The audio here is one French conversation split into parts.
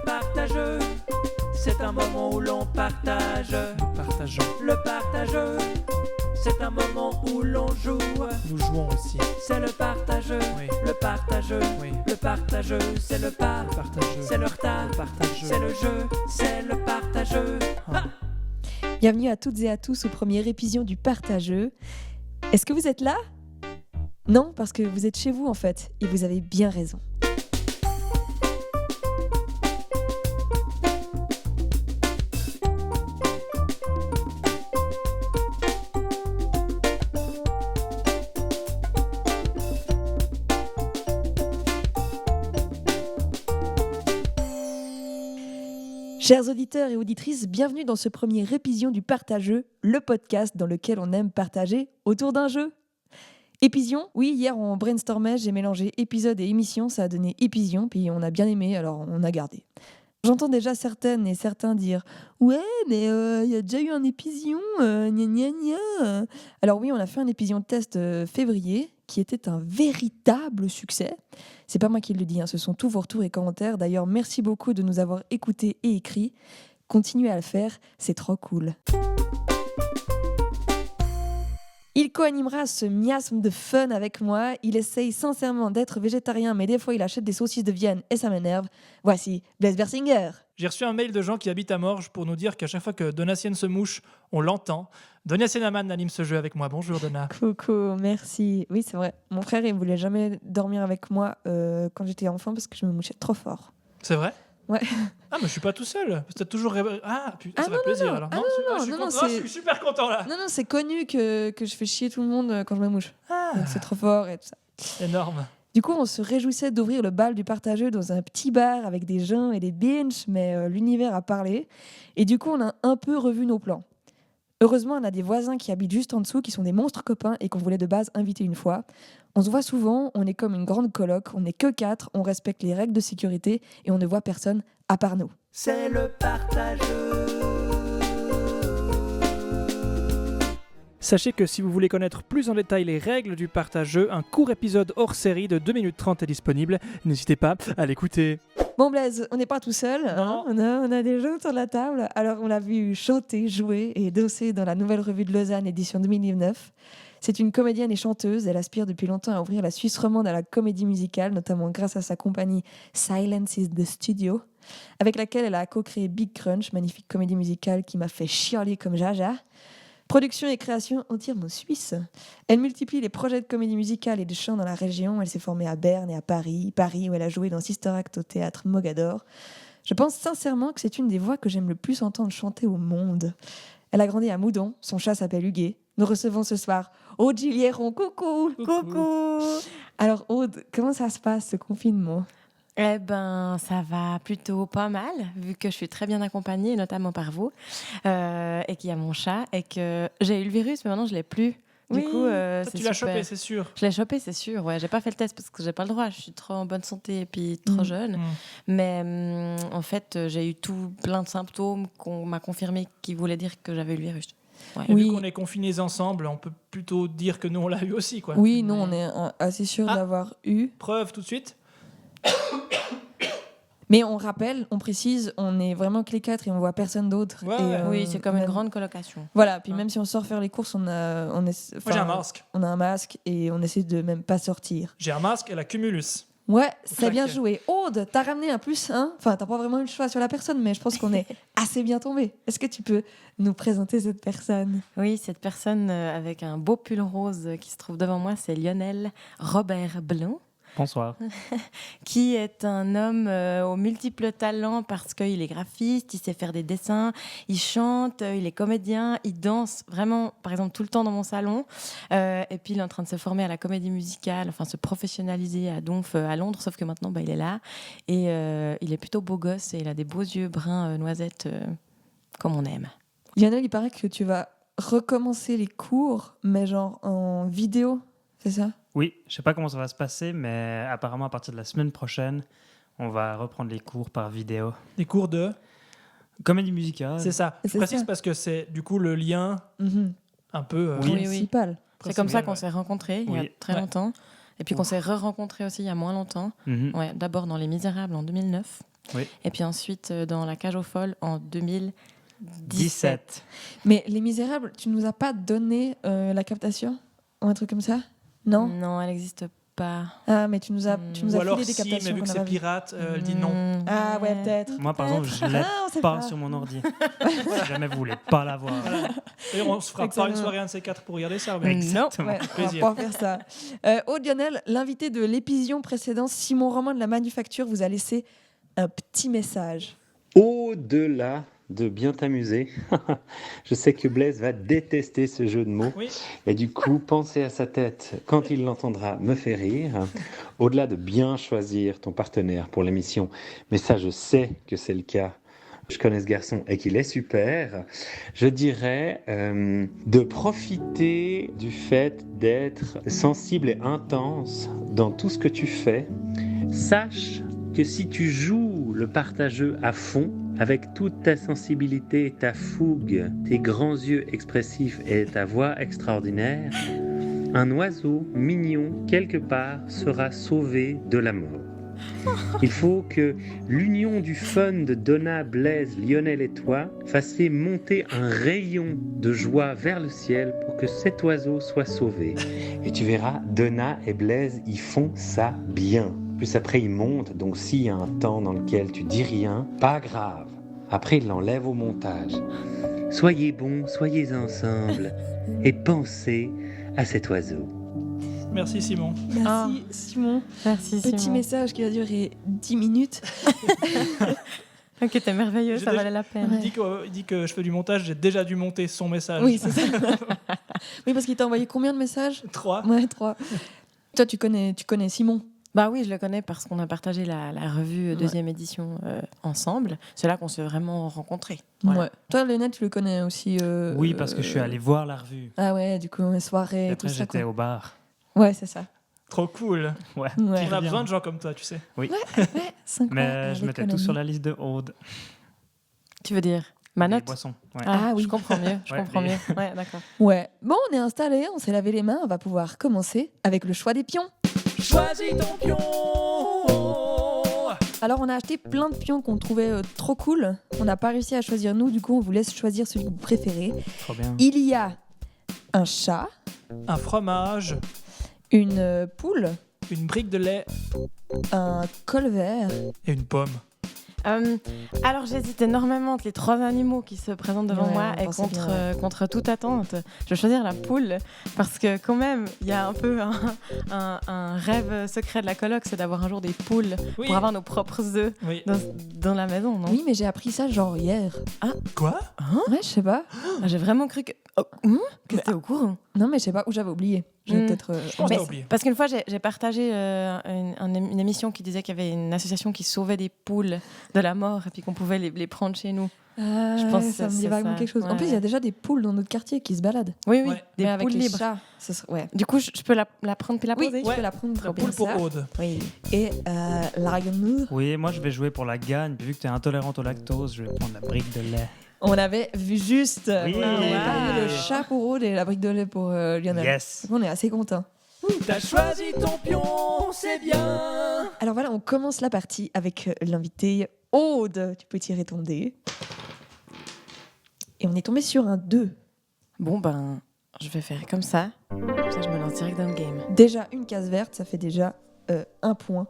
partageux, c'est un moment où l'on partage. Nous partageons. Le partageux, c'est un moment où l'on joue. Nous jouons aussi. C'est le partageux, Oui. le partageux, Oui. le partageux, c'est le pas, Le partageux. c'est le retard, Le partageux. c'est le jeu, c'est le partageux. Ah. Bienvenue à toutes et à tous au premier épisode du Partageux. Est-ce que vous êtes là ? Non, parce que vous êtes chez vous en fait, et vous avez bien raison. Chers auditeurs et auditrices, bienvenue dans ce premier épisode du Partageux, le podcast dans lequel on aime partager autour d'un jeu. Épision, oui, hier on brainstormait, j'ai mélangé épisode et émission, ça a donné Épision, puis on a bien aimé, alors on a gardé. J'entends déjà certaines et certains dire « Ouais, mais il y a déjà eu un Épision, gna gna gna ». Alors oui, on a fait un Épision test février, qui était un véritable succès. C'est pas moi qui le dis, ce sont tous vos retours et commentaires. D'ailleurs, merci beaucoup de nous avoir écoutés et écrits. Continuez à le faire, c'est trop cool. Il co-animera ce miasme de fun avec moi. Il essaye sincèrement d'être végétarien, mais des fois il achète des saucisses de Vienne et ça m'énerve. Voici Blaise Bersinger. J'ai reçu un mail de gens qui habitent à Morges pour nous dire qu'à chaque fois que Donatienne se mouche, on l'entend. Donatienne Aman anime ce jeu avec moi. Bonjour Donna. Coucou, merci. Oui, c'est vrai. Mon frère, il voulait jamais dormir avec moi quand j'étais enfant parce que je me mouchais trop fort. C'est vrai ? Ouais. Ah, mais je suis pas tout seul. C'est toujours. Ah, putain, ça non, fait plaisir non. alors. Ah, je suis non, content. c'est- Je suis super content là. Non, c'est connu que je fais chier tout le monde quand je me mouche. Donc c'est trop fort et tout ça. Énorme. Du coup, on se réjouissait d'ouvrir le bal du partageux dans un petit bar avec des gens et des binges, mais l'univers a parlé. Et du coup, on a un peu revu nos plans. Heureusement, on a des voisins qui habitent juste en dessous, qui sont des monstres copains et qu'on voulait de base inviter une fois. On se voit souvent, on est comme une grande coloc, on n'est que 4, on respecte les règles de sécurité et on ne voit personne à part nous. C'est le partageux. Sachez que si vous voulez connaître plus en détail les règles du partageux, un court épisode hors série de 2 minutes 30 est disponible. N'hésitez pas à l'écouter. Bon Blaise, on n'est pas tout seul, Non. on a des gens autour de la table. Alors on l'a vu chanter, jouer et danser dans la Nouvelle Revue de Lausanne édition 2019. C'est une comédienne et chanteuse, elle aspire depuis longtemps à ouvrir la Suisse romande à la comédie musicale, notamment grâce à sa compagnie Silence is the Studio, avec laquelle elle a co-créé Big Crunch, magnifique comédie musicale qui m'a fait chialer comme Jaja. Production et création entièrement suisse. Elle multiplie les projets de comédie musicale et de chant dans la région. Elle s'est formée à Berne et à Paris où elle a joué dans Sister Act au théâtre Mogador. Je pense sincèrement que c'est une des voix que j'aime le plus entendre chanter au monde. Elle a grandi à Moudon, son chat s'appelle Huguet. Nous recevons ce soir Aude Gilliéron. Coucou. Coucou. Alors Aude, comment ça se passe ce confinement ? Eh ben, ça va plutôt pas mal, vu que je suis très bien accompagnée, notamment par vous, et qu'il y a mon chat, et que j'ai eu le virus, mais maintenant je l'ai plus. Du Oui. coup, Toi, c'est tu l'as super. chopé, c'est sûr. Je l'ai chopé, c'est sûr. Ouais, j'ai pas fait le test parce que j'ai pas le droit. Je suis trop en bonne santé et puis trop jeune. Mais en fait, j'ai eu plein de symptômes qu'on m'a confirmé qui voulaient dire que j'avais eu le virus. Ouais. Et Oui. vu qu'on est confinés ensemble, on peut plutôt dire que nous on l'a eu aussi, quoi. Oui, non, on est assez sûr Ah. d'avoir eu. Preuve tout de suite. Mais on rappelle, on précise, on est vraiment que les 4 et on voit personne d'autre. Ouais, Et, ouais. Oui, c'est comme une même- grande colocation. Voilà, puis Ouais. même si on sort faire les courses, on a Moi j'ai un masque. on a un masque et on essaie de même pas sortir. J'ai un masque et la cumulus. Ouais, c'est bien Claque. joué. Aude, t'as ramené un plus 1. Enfin, t'as pas vraiment eu le choix sur la personne, mais je pense qu'on est assez bien tombé. Est-ce que tu peux nous présenter cette personne ? Oui, cette personne avec un beau pull rose qui se trouve devant moi, c'est Lionel Robert Blanc. Bonsoir. Qui est un homme aux multiples talents parce qu'il est graphiste, il sait faire des dessins, il chante, il est comédien, il danse vraiment, par exemple, tout le temps dans mon salon. Et puis, il est en train de se former à la comédie musicale, enfin, se professionnaliser à Donf, à Londres, sauf que maintenant, il est là. Et il est plutôt beau gosse et il a des beaux yeux bruns noisettes, comme on aime. Lionel, il paraît que tu vas recommencer les cours, mais genre en vidéo, c'est ça ? Oui, je sais pas comment ça va se passer, mais apparemment à partir de la semaine prochaine, on va reprendre les cours par vidéo. Des cours de. Comédie musicale. C'est ça. Je C'est précise ça. parce que c'est du coup le lien Mhm. un peu. Oui. Oui. Principal. C'est comme ça qu'on ouais. s'est rencontrés il y a Oui. très Ouais. longtemps. Et puis qu'on s'est re-rencontrés aussi il y a moins longtemps. Ouais, d'abord dans Les Misérables en 2009. Oui. Et puis ensuite dans La Cage aux Folles en 2017. Mais Les Misérables, tu nous as pas donné la captation ou un truc comme ça? Non. Non, elle n'existe pas. Ah, mais tu nous as Ou alors filé des si, captations. mais vu que qu'on c'est a pas vues. pirate, elle dit non. Ah ouais, peut-être. Moi, par exemple, je ne l'ai Ah, on sait pas pas. sur mon ordi. Si jamais vous voulez pas l'avoir. D'ailleurs, on se fera pas Exactement. une soirée un de ces quatre pour regarder ça. Mais... Non. Ouais, on Plaisir. va pas faire ça. Aude Lionel, l'invité de l'épisode précédent, Simon Romain de la Manufacture, vous a laissé un petit message. Au-delà de bien t'amuser, je sais que Blaise va détester ce jeu de mots. Oui. Et du coup, penser à sa tête quand il l'entendra me fait rire. Au-delà de bien choisir ton partenaire pour l'émission, mais ça, je sais que c'est le cas. Je connais ce garçon et qu'il est super. Je dirais de profiter du fait d'être sensible et intense dans tout ce que tu fais. Sache que si tu joues le partageux à fond, avec toute ta sensibilité, ta fougue, tes grands yeux expressifs et ta voix extraordinaire, un oiseau mignon quelque part sera sauvé de la mort. Il faut que l'union du fun de Donna, Blaise, Lionel et toi fasse monter un rayon de joie vers le ciel pour que cet oiseau soit sauvé. Et tu verras, Donna et Blaise, ils font ça bien. Plus après, ils montent, donc s'il y a un temps dans lequel tu dis rien, pas grave. Après, ils l'enlèvent au montage. Soyez bons, soyez ensemble et pensez à cet oiseau. Merci Simon. Merci Simon. Merci Petit Simon. message qui va durer 10 minutes. Ok, t'es merveilleux, J'ai ça déjà- valait la peine. Ouais. Il dit que je fais du montage, j'ai déjà dû monter son message. Oui, c'est ça. Oui, parce qu'il t'a envoyé combien de messages? 3. Ouais, 3. Toi, tu connais Simon. Bah oui, je le connais parce qu'on a partagé la revue deuxième édition ensemble. C'est là qu'on s'est vraiment rencontrés. Voilà. Ouais. Toi, Lionel, tu le connais aussi. Oui, parce que je suis allé voir la revue. Ah ouais, du coup, les soirées Et et tout après, ça. j'étais Quoi. au bar. Ouais, c'est ça. Trop cool. Ouais. Ouais. On a besoin de gens comme toi, tu sais. Ouais, 5 ans. Mais je mettais tout l'économie. sur la liste de Aude. Tu veux dire ma Les note? boissons. Ouais. Ah oui. Je comprends mieux. Je Ouais, comprends les- mieux. Ouais, d'accord. Ouais. Bon, on est installé, on s'est lavé les mains, on va pouvoir commencer avec le choix des pions. Choisis ton pion. Alors, on a acheté plein de pions qu'on trouvait trop cool. On n'a pas réussi à choisir nous, du coup, on vous laisse choisir celui que vous préférez. Trop bien. Il y a un chat, Un fromage, une poule, une brique de lait un colvert. et une pomme. Alors j'hésite énormément entre les 3 animaux qui se présentent devant Ouais, moi on et pensait contre, bien, contre toute attente. Je vais choisir la poule parce que quand même, il y a un peu un rêve secret de la coloc, c'est d'avoir un jour des poules Oui. pour avoir nos propres œufs Oui. dans la maison, non? Oui, mais j'ai appris ça genre hier. Quoi? Ouais, je sais pas. Ah, j'ai vraiment cru que t'étais au courant. Non, mais je sais pas où j'avais oublié. Je vais peut-être. Je pense que Mais t'as oublié. parce qu'une fois, j'ai partagé une émission qui disait qu'il y avait une association qui sauvait des poules de la mort et puis qu'on pouvait les prendre chez nous. Je pense que ça me c'est dit vaguement ça. quelque chose. En Ouais. plus, il y a déjà des poules dans notre quartier qui se baladent. Oui, oui, Ouais. des Mais avec poules les libres. chats, ce serait- ouais. Du coup, je peux la prendre puis la Oui, poser tu peux la prendre très La bien poule pour ça. Aude. Oui. Et l'arrière-nous, Oui, moi je vais jouer pour la gagne. Puis vu que tu es intolérante au lactose, je vais prendre la brique de lait. on avait vu juste. Oui. On avait Ah, pas ouais. eu le chat pour Aude et la brique de lait pour Lionel. Yes. On est assez contents. T'as choisi ton pion, c'est bien. Alors voilà, on commence la partie avec l'invité Aude. Tu peux tirer ton dé. Et on est tombé sur un 2. Bon, ben, je vais faire comme ça. Comme ça, je me lance direct dans le game. Déjà une case verte, ça fait déjà 1 point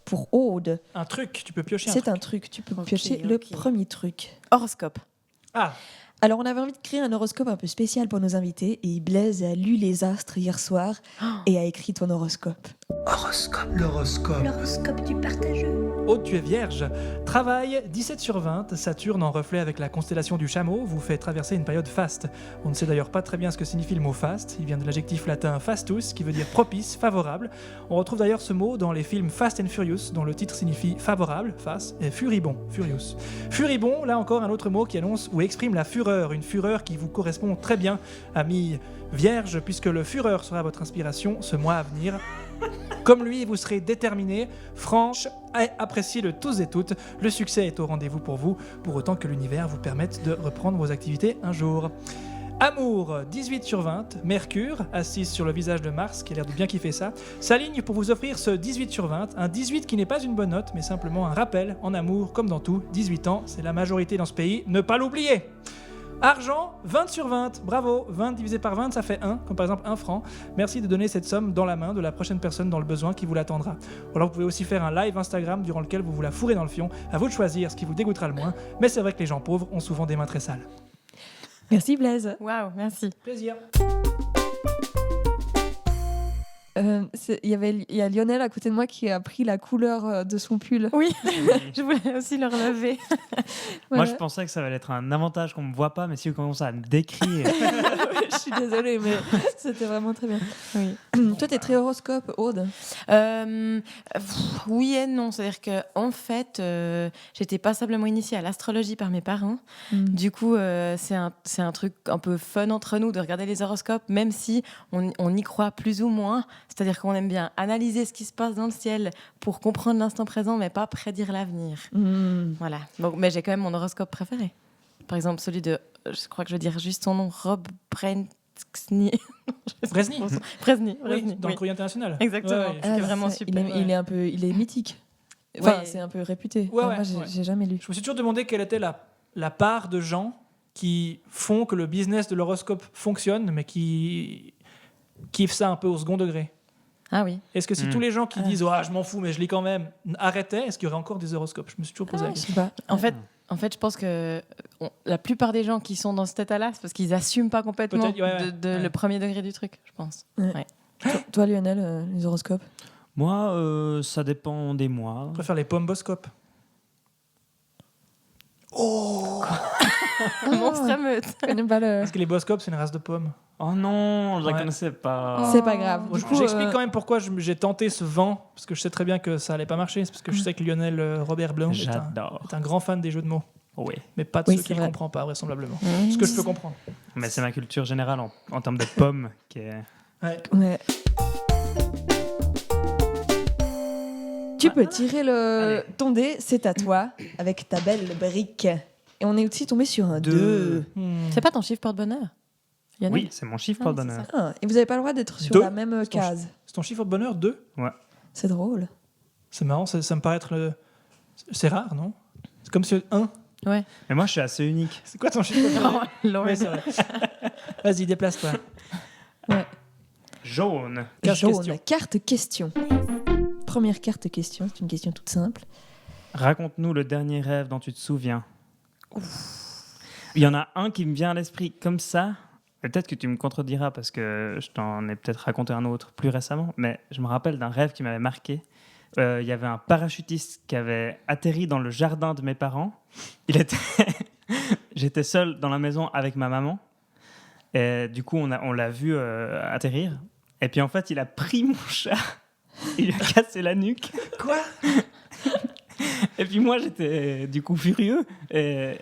pour Aude. Un truc, tu peux piocher un C'est truc. un truc, tu peux Ok, piocher le ok. premier truc. Horoscope. Ah, Alors, on avait envie de créer un horoscope un peu spécial pour nos invités et Blaise a lu les astres hier soir et a écrit ton horoscope. L'horoscope du partageux. Aude, tu es vierge. Travail, 17 sur 20. Saturne en reflet avec la constellation du chameau vous fait traverser une période faste. On ne sait d'ailleurs pas très bien ce que signifie le mot faste. Il vient de l'adjectif latin fastus, qui veut dire propice, favorable. On retrouve d'ailleurs ce mot dans les films Fast and Furious, dont le titre signifie favorable, face, et furibond, furious. Furibond, là encore un autre mot qui annonce ou exprime la fureur, une fureur qui vous correspond très bien, ami vierge, puisque le fureur sera votre inspiration ce mois à venir. Comme lui, vous serez déterminé, franche et apprécié de tous et toutes. Le succès est au rendez-vous pour vous, pour autant que l'univers vous permette de reprendre vos activités un jour. Amour, 18 sur 20. Mercure, assise sur le visage de Mars, qui a l'air de bien kiffer ça, s'aligne pour vous offrir ce 18 sur 20. Un 18 qui n'est pas une bonne note, mais simplement un rappel. En amour, comme dans tout, 18 ans, c'est la majorité dans ce pays. Ne pas l'oublier. Argent, 20 sur 20. Bravo. 20 divisé par 20, ça fait 1, comme par exemple 1 franc. Merci de donner cette somme dans la main de la prochaine personne dans le besoin qui vous l'attendra. Ou alors vous pouvez aussi faire un live Instagram durant lequel vous la fourrez dans le fion. À vous de choisir ce qui vous dégoûtera le moins. Mais c'est vrai que les gens pauvres ont souvent des mains très sales. Merci Blaise. Waouh, merci. Plaisir. Il y a Lionel à côté de moi qui a pris la couleur de son pull. Oui, je voulais aussi le relever. Moi, je pensais que ça allait être un avantage qu'on me voit pas, mais si vous commencez à me décrire. Je suis désolée, mais c'était vraiment très bien. Oui. Toi, t'es très horoscope, Aude. Oui et non. C'est-à-dire qu'en fait, j'étais passablement initiée à l'astrologie par mes parents. Du coup, c'est un truc un peu fun entre nous de regarder les horoscopes, même si on y croit plus ou moins. C'est-à-dire qu'on aime bien analyser ce qui se passe dans le ciel pour comprendre l'instant présent, mais pas prédire l'avenir. Voilà. Donc, mais j'ai quand même mon horoscope préféré. Par exemple, celui de, je crois que je veux dire juste son nom, Rob Brezhny. Brezhny. Oui, Brezhny, dans le courrier international. Exactement. Ouais, C'est vraiment super. Il est mythique. Enfin, Ouais. c'est un peu réputé. Ouais, Moi, ouais, j'ai jamais lu. Je me suis toujours demandé quelle était la part de gens qui font que le business de l'horoscope fonctionne, mais qui kiffent ça un peu au second degré. Ah oui. Est-ce que si tous les gens qui disent je m'en fous mais je lis quand même arrêtaient, est-ce qu'il y aurait encore des horoscopes? Je me suis toujours posé la Je question. sais pas. En fait, je pense que la plupart des gens qui sont dans cet état-là, c'est parce qu'ils n'assument pas complètement Peut-être, ouais. le premier degré du truc, je pense. Ouais. Ouais. Toi, Lionel, les horoscopes. Moi, ça dépend des mois. Je préfère les pomboscopes. Monstre à meute. Je connais pas le- Parce que les boscopes, c'est une race de pommes. Oh non, je la Ouais. connaissais pas. C'est pas grave. Bon, Du coup, j'explique quand même pourquoi j'ai tenté ce vent, parce que je sais très bien que ça allait pas marcher. C'est parce que je sais que Lionel Robert Blanc J'adore. est un grand fan des jeux de mots, Oui, mais pas de Oui, ceux c'est qu'il vrai. comprend pas, vraisemblablement. Ce que je peux comprendre. mais c'est ma culture générale en termes de pommes qui est. Ouais. Ouais. Tu peux tirer Allez. ton dé, c'est à toi, avec ta belle brique. Et on est aussi tombé sur un 2. C'est pas ton chiffre porte-bonheur, Lionel? Oui, c'est mon chiffre Ah, de c'est bonheur. Ah, et vous n'avez pas le droit d'être sur Deux. la même case. C'est ton chiffre de bonheur 2? C'est drôle. C'est marrant, ça me paraît être c'est rare, non? C'est comme si 1. Ouais. Mais moi, je suis assez unique. C'est quoi ton chiffre de bonheur? Lord. Oui, c'est vrai. Vas-y, déplace-toi. Jaune. Carte Jaune, question. carte question. Première carte question, c'est une question toute simple. Raconte-nous le dernier rêve dont tu te souviens. Il y en a un qui me vient à l'esprit comme ça. Et peut-être que tu me contrediras parce que je t'en ai peut-être raconté un autre plus récemment. Mais je me rappelle d'un rêve qui m'avait marqué. Il y avait un parachutiste qui avait atterri dans le jardin de mes parents. J'étais seul dans la maison avec ma maman. Et du coup, on l'a vu atterrir. Et puis en fait, il a pris mon chat. Il lui a cassé la nuque. Quoi? Et puis moi, j'étais du coup furieux et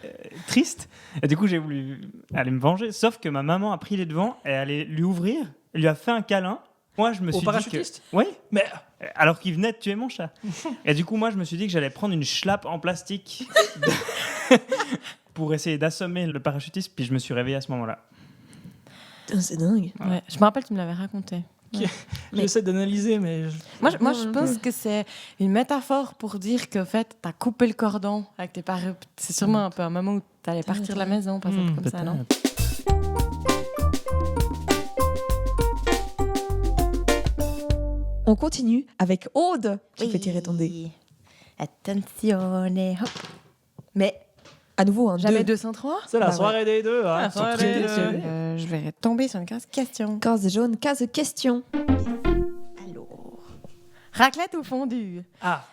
triste. Et du coup, j'ai voulu aller me venger. Sauf que ma maman a pris les devants et allait lui ouvrir. Elle lui a fait un câlin. Moi, je me suis dit parachutiste? que... Oui, Mais alors qu'il venait de tuer mon chat. Et du coup, moi, je me suis dit que j'allais prendre une schlappe en plastique pour essayer d'assommer le parachutiste. Puis je me suis réveillé à ce moment-là. Putain, c'est dingue. Ouais. Je me rappelle, tu me l'avais raconté. j'essaie d'analyser, mais Moi, Non, je non, pense non. que c'est une métaphore pour dire qu'en fait, t'as coupé le cordon avec tes parents. C'est sûrement un peu un moment où t'allais partir de la maison, par exemple, comme ça, non? On continue avec Aude. Tu peux tirer ton dé. Attention, hop. Mais À nouveau, un jamais 2. 2 sans 3. c'est la Bah soirée des deux. Hein. Je vais tomber sur une case question. Case jaune, case question. Alors, raclette ou fondue? Ah,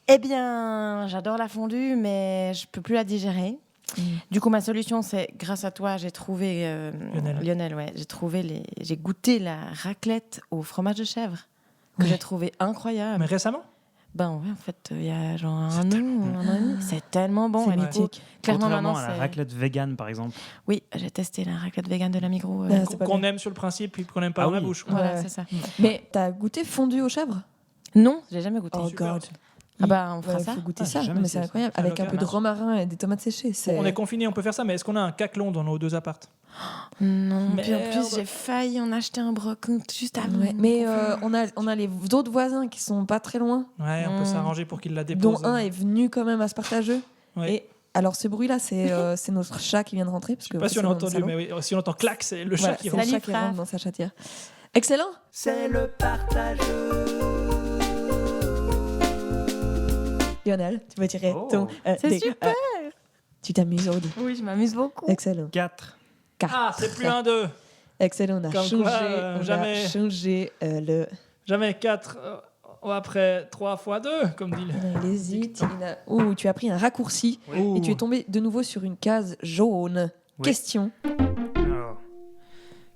Eh bien, j'adore la fondue, mais je peux plus la digérer. Du coup, ma solution, c'est grâce à toi, j'ai trouvé Lionel, ouais, j'ai goûté la raclette au fromage de chèvre que j'ai trouvé incroyable. mais récemment? Ben ouais, en fait, il y a genre un an et demi. C'est tellement bon. C'est Et du coup, mythique. clairement, Contrairement maintenant, à la c'est... raclette vegan, par exemple. Oui, j'ai testé la raclette vegan de la Migros. Ah, c'est pas Qu'on bien. aime sur le principe, puis qu'on n'aime pas Ah dans la oui. bouche. Voilà, Ouais. c'est ça. Mais t'as goûté fondu aux chèvres? Non, j'ai jamais goûté. Oh super. god. Ah bah, on fera Ouais, ça. faut goûter Ah, ça. j'ai jamais Mais c'est essayé ça. incroyable. À Avec un peu de l'occasion. romarin et des tomates séchées. Bon, on est confiné, on peut faire ça, mais est-ce qu'on a un caclon dans nos deux appartes? Non, puis en Merde. plus, j'ai failli en acheter un brocante juste avant. Ouais, mais on a les autres voisins qui sont pas très loin, Ouais, on peut s'arranger pour qu'il la dépose. dont un est venu quand même à Spartageux. Ouais. Et alors ce bruit-là, c'est notre chat qui vient de rentrer. Parce Je sais pas si on a entendu, mais oui, si on entend clac, c'est le chat qui c'est rentre. le chat qui rentre dans sa chatière. Excellent. C'est le partageux. Lionel, tu vas tirer Oh. ton... C'est super. Tu t'amuses, Aude. Oui, je m'amuse beaucoup. Excellent. 4. Ah, c'est plus un 2. Excellent, on a Comme changé, quoi, on a jamais. changé le... Jamais 4 après 3 fois 2, comme dit Il hésite. Oh, tu as pris un raccourci le... et tu es tombé de nouveau sur une case jaune. Oui. Question. Alors,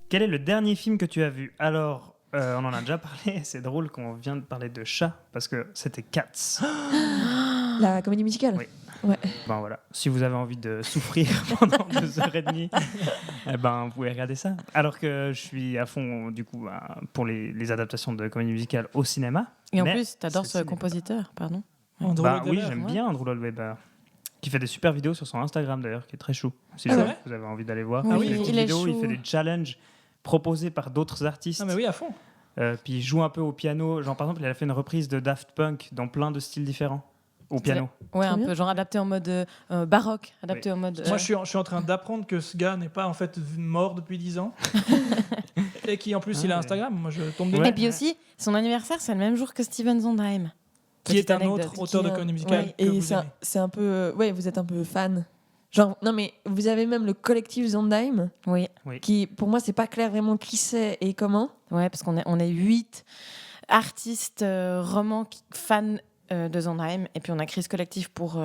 quel est le dernier film que tu as vu? Alors, on en a déjà parlé. C'est drôle qu'on vient de parler de chat parce que c'était Cats. La comédie musicale. Oui. Ouais. Ben voilà. Si vous avez envie de souffrir pendant 2h30, eh ben vous pouvez regarder ça. Alors que je suis à fond du coup pour les adaptations de comédie musicale au cinéma. Et en Mais plus, t'adores ceci ce n'est compositeur, pardon. Andrew Bah Lloyd oui, Webber. j'aime bien Andrew Lloyd Webber, qui fait des super vidéos sur son Instagram d'ailleurs, qui est très chou. Si Ah vous, ouais vous avez envie d'aller voir, Oui, il fait des petites il est vidéos, il chou. fait des challenges proposés par d'autres artistes. Ah, mais oui, à fond. Puis il joue un peu au piano. Genre par exemple, il a fait une reprise de Daft Punk dans plein de styles différents au piano. Ouais, un bien. peu genre adapté en mode baroque, adapté en mode. Moi, je suis en train d'apprendre que ce gars n'est pas en fait mort depuis 10 ans. Et qui en plus, il a Ah, Instagram. Moi, je tombe des Ouais. Et puis aussi, son anniversaire, c'est le même jour que Steven Sondheim. qui est Petite un anecdote. autre auteur de Qui est un- comédie musicale ouais, que et vous c'est aimez. c'est un peu... Ouais, vous êtes un peu fan. Genre, non mais vous avez même le collectif Sondheim, Oui, qui pour moi c'est pas clair vraiment qui c'est et comment. ouais, parce qu'on est 8 artistes romans fans de Sondheim, et puis on a créé ce collectif pour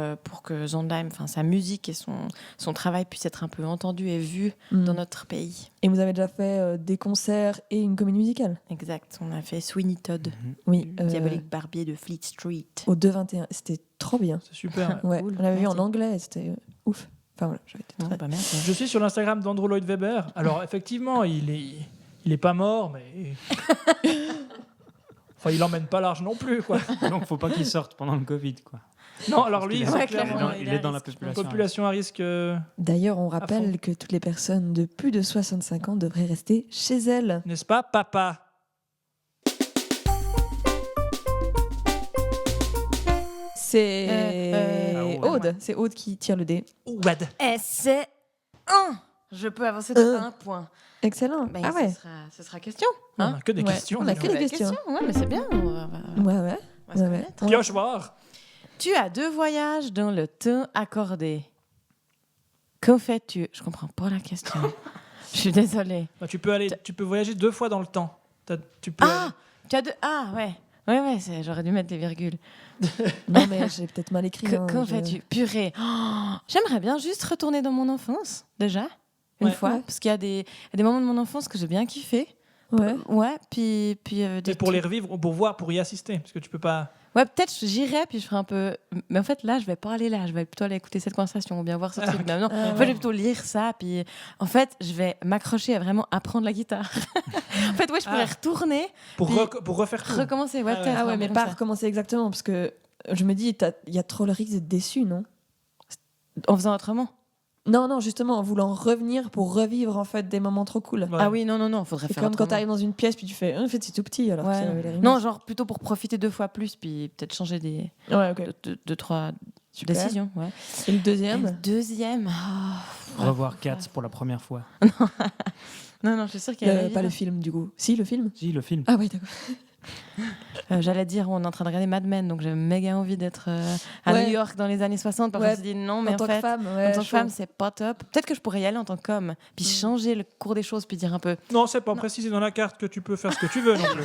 que Sondheim, enfin sa musique et son travail puissent être un peu entendus et vus dans notre pays. Et vous avez déjà fait des concerts et une comédie musicale. Exact, on a fait Sweeney Todd, Oui. le diabolique barbier de Fleet Street. Au 2-21, c'était trop bien. C'est super. Ouais, Cool, on l'avait vu en merci. anglais, c'était ouf. Enfin voilà, j'avais été Non, très... bah merci. Je suis sur l'Instagram d'Andrew Lloyd Webber. Alors, effectivement, il est pas mort, mais. Enfin, il emmène pas large non plus, quoi. Donc faut pas qu'il sorte pendant le Covid, quoi. Non, alors lui, qu'il c'est est- Ouais, clairement il clairement, est dans la risque, je pense. une population. population à risque. D'ailleurs, on fond. rappelle que toutes les personnes de plus de 65 ans devraient rester chez elles. N'est-ce pas, papa? C'est ouais. Aude, c'est Aude qui tire le dé. Ouad. Et c'est 1. Je peux avancer de 1 point. Excellent. Ben, Ah ouais. ce sera question. On Hein a que des Ouais, questions. on a dis que donc. des questions. Ouais, mais c'est bien. On va Ouais, ouais. se Ouais, ouais. connaître. Pioche voir. Tu as 2 voyages dans le temps accordé. Que fais-tu? Je comprends pas la question. Je suis désolée. Bah, tu peux voyager 2 fois dans le temps. Tu peux Ah, tu as 2. Ah, ouais. Ouais, j'aurais dû mettre des virgules. Non, mais j'ai peut-être mal écrit. hein, Que je- fais-tu? Purée. Oh, j'aimerais bien juste retourner dans mon enfance, déjà. Une Ouais. fois. Ouais. Parce qu'il y a des moments de mon enfance que j'ai bien kiffé. Ouais. Ouais, puis Mais pour les revivre, pour voir, pour y assister, parce que tu peux pas. Ouais, peut-être j'irai, puis je ferai un peu. Mais en fait, là, je vais pas aller là. Je vais plutôt aller écouter cette conversation ou bien voir ce truc. Non, Ah, en fait, ouais. je vais plutôt lire ça. Puis, en fait, je vais m'accrocher à vraiment apprendre la guitare. En fait, ouais, je pourrais Ah. retourner, Pour, Puis- pour refaire tout. recommencer. Ouais, Ah ouais. peut-être. Ah ouais, un mais peu pas comme ça. recommencer exactement, parce que je me dis, il y a trop le risque d'être déçu, non? En faisant autrement. Non, justement, en voulant revenir pour revivre en fait des moments trop cool. Ouais. Ah oui, non, faudrait C'est faire comme quand tu autrement. arrives dans une pièce puis tu fais, en fait, c'est tout petit alors que ça Ouais. avait l'air immense. Non, genre plutôt pour profiter 2 fois plus, puis peut-être changer des Ouais, ok. 2-3 Super. décisions. Ouais. Et le Et le deuxième? deuxième. Revoir Cats pour la première fois. Non, je suis sûre qu'il y a. Pas le film, du coup. Si, le film? Si, le film. Ah oui, d'accord. J'allais dire, on est en train de regarder Mad Men, donc j'ai méga envie d'être à Ouais. New York dans les années 60. Parfois, Ouais. je me suis dit non, mais En en, tant fait, que femme, en ouais, tant que chaud. femme, c'est pas top. Peut-être que je pourrais y aller en tant qu'homme, puis changer le cours des choses, puis dire un peu Non, c'est pas précisé dans la carte que tu peux faire ce que tu veux non plus.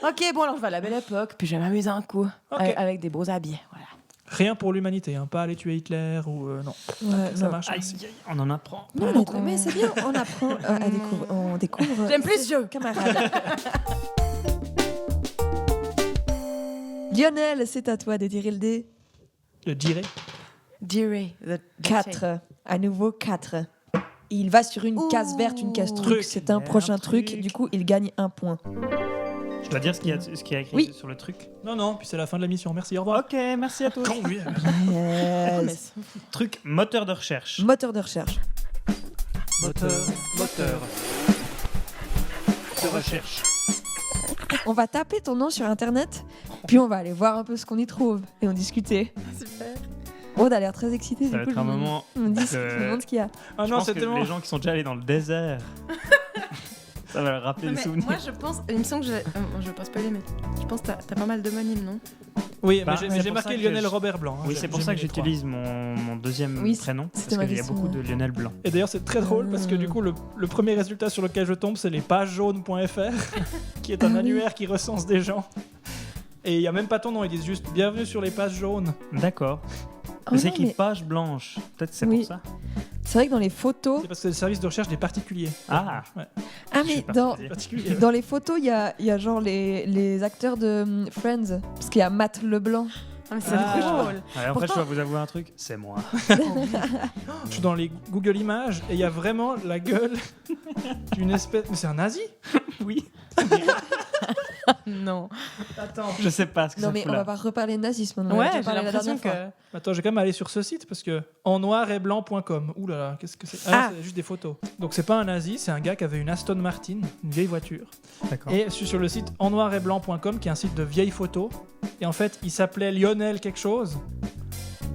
ok, bon, alors je vais à la belle époque, puis je vais m'amuser un coup Ok. avec des beaux habits. Voilà. Rien pour l'humanité, hein. Pas aller tuer Hitler ou non. Ouais, Ça non. marche. Aïe, merci. aïe, on en apprend. Non, mais c'est bien, on apprend à découvrir. On découvre. J'aime plus ce jeu. Camarade. Lionel, c'est à toi de tirer le dé. Le dirait. Deary, the 4. À nouveau 4. Il va sur une case verte, une case truc. Truc. C'est un Merde, prochain truc. truc. Du coup, il gagne un point. Je dois dire ce qu'il y a écrit Oui. sur le truc. Non, puis c'est la fin de la mission. Merci, au revoir. Ok, merci à tous. Con, lui. Yes. Truc moteur de recherche. Moteur de recherche. Moteur de recherche. On va taper ton nom sur internet, puis on va aller voir un peu ce qu'on y trouve et en discuter. Super. Aude a l'air très excitée. Ça va être un moment. Je me que- demande ce qu'il y a. Ah Je non, pense c'est que tellement. les gens qui sont déjà allés dans le désert, ça va leur rappeler des Mais souvenirs. moi, je pense, il me semble que je vais pas spoiler, mais je pense que t'as pas mal d'homonymes, non? Oui, Bah, mais c'est j'ai pour marqué ça que Lionel je- Robert Blanc. hein. Oui, J'ai- c'est pour j'ai ça mis que les trois. j'utilise mon deuxième Oui, prénom, parce c'était ma qu'il y a question, beaucoup ouais. de Lionel Blanc. Et d'ailleurs, c'est très drôle parce que du coup, le premier résultat sur lequel je tombe, c'est les pagesjaunes.fr, qui est un Ah oui. annuaire qui recense des gens. Et il n'y a même pas ton nom, ils disent juste bienvenue sur les pages jaunes. D'accord. Oh Mais c'est non, écrit mais page blanche. Peut-être c'est Oui. pour ça. c'est vrai que dans les photos. C'est parce que c'est le service de recherche des particuliers. Ah. Ouais, Ah, Je suis mais pas dans, particulier. particuliers. dans les photos, il y a genre les acteurs de Friends. Parce qu'il y a Matt Leblanc. Ah, mais c'est Ah. drôle. Ouais, en fait, Pourtant- je dois vous avouer un truc, c'est moi. Je suis dans les Google Images et il y a vraiment la gueule d'une espèce. Mais c'est un nazi. Oui. Non. Attends. Je sais pas ce que Non, ça mais fout on va là. pas reparler de nazisme. On en a Ouais, déjà j'ai parlé la l'impression dernière que. fois. Attends, je vais quand même aller sur ce site parce que en noir et blanc.com. Ouh là là, qu'est-ce que c'est? Ah, Ah. c'est juste des photos. Donc c'est pas un nazi, c'est un gars qui avait une Aston Martin, une vieille voiture. D'accord. Et je suis sur le site en noir et blanc.com qui est un site de vieilles photos. Et en fait, il s'appelait Lionel quelque chose.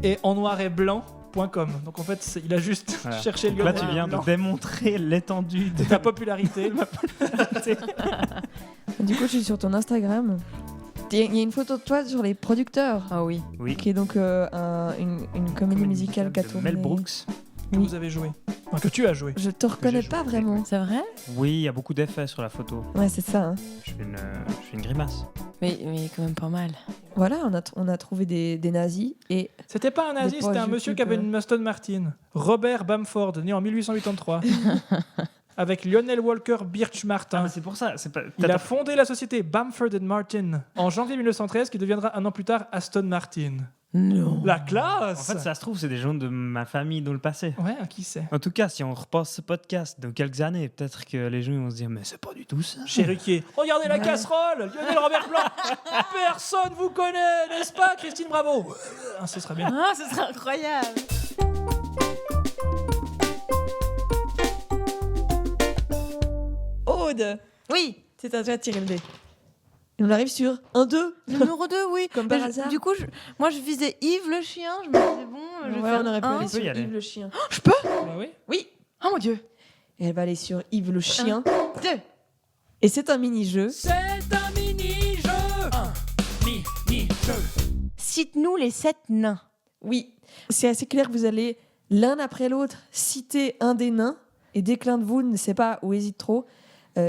Et en noir et blanc.com. Donc en fait, il a juste Voilà. cherché Donc là, Lionel tu viens de Blanc. démontrer l'étendue de Ta popularité. Du coup, je suis sur ton Instagram. Il y a une photo de toi sur les producteurs, Ah oui. Oui. qui est donc une comédie musicale qu'a de tourné. Mel Brooks. que Oui. vous avez joué. Enfin, que tu as joué. Je te reconnais j'ai pas joué, vraiment. C'est vrai? Oui, il y a beaucoup d'effets sur la photo. Ouais, c'est ça. hein. Je fais une grimace. Mais quand même pas mal. Voilà, on a trouvé des nazis et C'était pas un nazi, Des c'était un pages monsieur qui YouTube, avait une Aston Martin. Robert Bamford, né en 1883. Avec Lionel Walker Birch Martin. Ah, mais c'est pour ça. C'est pas. Il a fondé la société Bamford Martin en janvier 1913, qui deviendra un an plus tard Aston Martin. Non. La En classe. fait, ça se trouve, c'est des gens de ma famille dans le passé. Ouais, qui sait. En tout cas, si on repasse ce podcast dans quelques années, peut-être que les gens vont se dire mais c'est pas du tout ça. Chéruquier. Regardez la Ouais. casserole. Lionel Robert Blanc. Personne vous connaît, n'est-ce pas, Christine Bravo? Ah, ce serait bien. Ah, ce serait incroyable. Aude, Oui. c'est à toi de tirer le dé. Et on arrive sur 1, 2. Numéro 2, oui. Comme Mais par hasard. Du coup, moi, je visais Yves le chien. Je me disais, bon, je vais Ouais, faire on aurait pu un. aller Tu peux sur y aller. Yves le chien. Je peux? Bah oui. Oui. Oh mon Dieu. Et elle va aller sur Yves le chien. 2. Et c'est un mini-jeu. C'est un mini-jeu. Un mini-jeu. Cite-nous les 7 nains. Oui, c'est assez clair que vous allez l'un après l'autre citer un des nains. Et dès que l'un de vous ne sait pas ou hésite trop,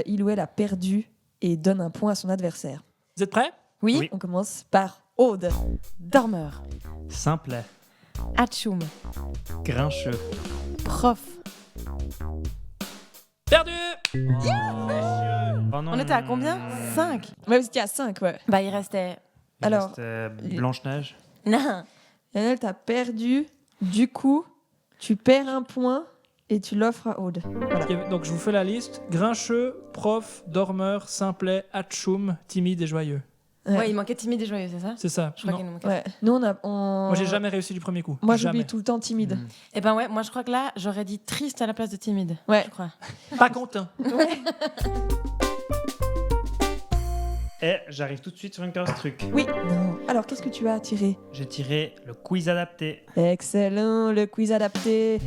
il ou elle a perdu et donne un point à son adversaire. Vous êtes prêts? Oui. Oui. On commence par Aude. Dormeur. Simplet, Atchoum. grincheux. Prof. Perdu. Oh non. On était à combien 5. Ouais, vous étiez à 5, ouais. Bah, il restait. Il Alors, reste, Blanche-Neige. Non. Lionel, t'as perdu. Du coup, tu perds un point et tu l'offres à Aude. Voilà. Donc je vous fais la liste. Grincheux, prof, dormeur, simplet, atchoum, timide et joyeux. Ouais, il manquait timide et joyeux, c'est ça? C'est ça. Je crois Non. qu'il nous manquait. Ouais. Nous, on... Moi j'ai jamais réussi du premier coup. Moi, Jamais. j'oublie tout le temps timide. Mm. Eh ben ouais, moi je crois que là, j'aurais dit triste à la place de timide. Ouais. Je crois. Pas content. Et j'arrive tout de suite sur une case truc. Oui. Non. Alors, qu'est-ce que tu as tiré? J'ai tiré le quiz adapté. Excellent, le quiz adapté.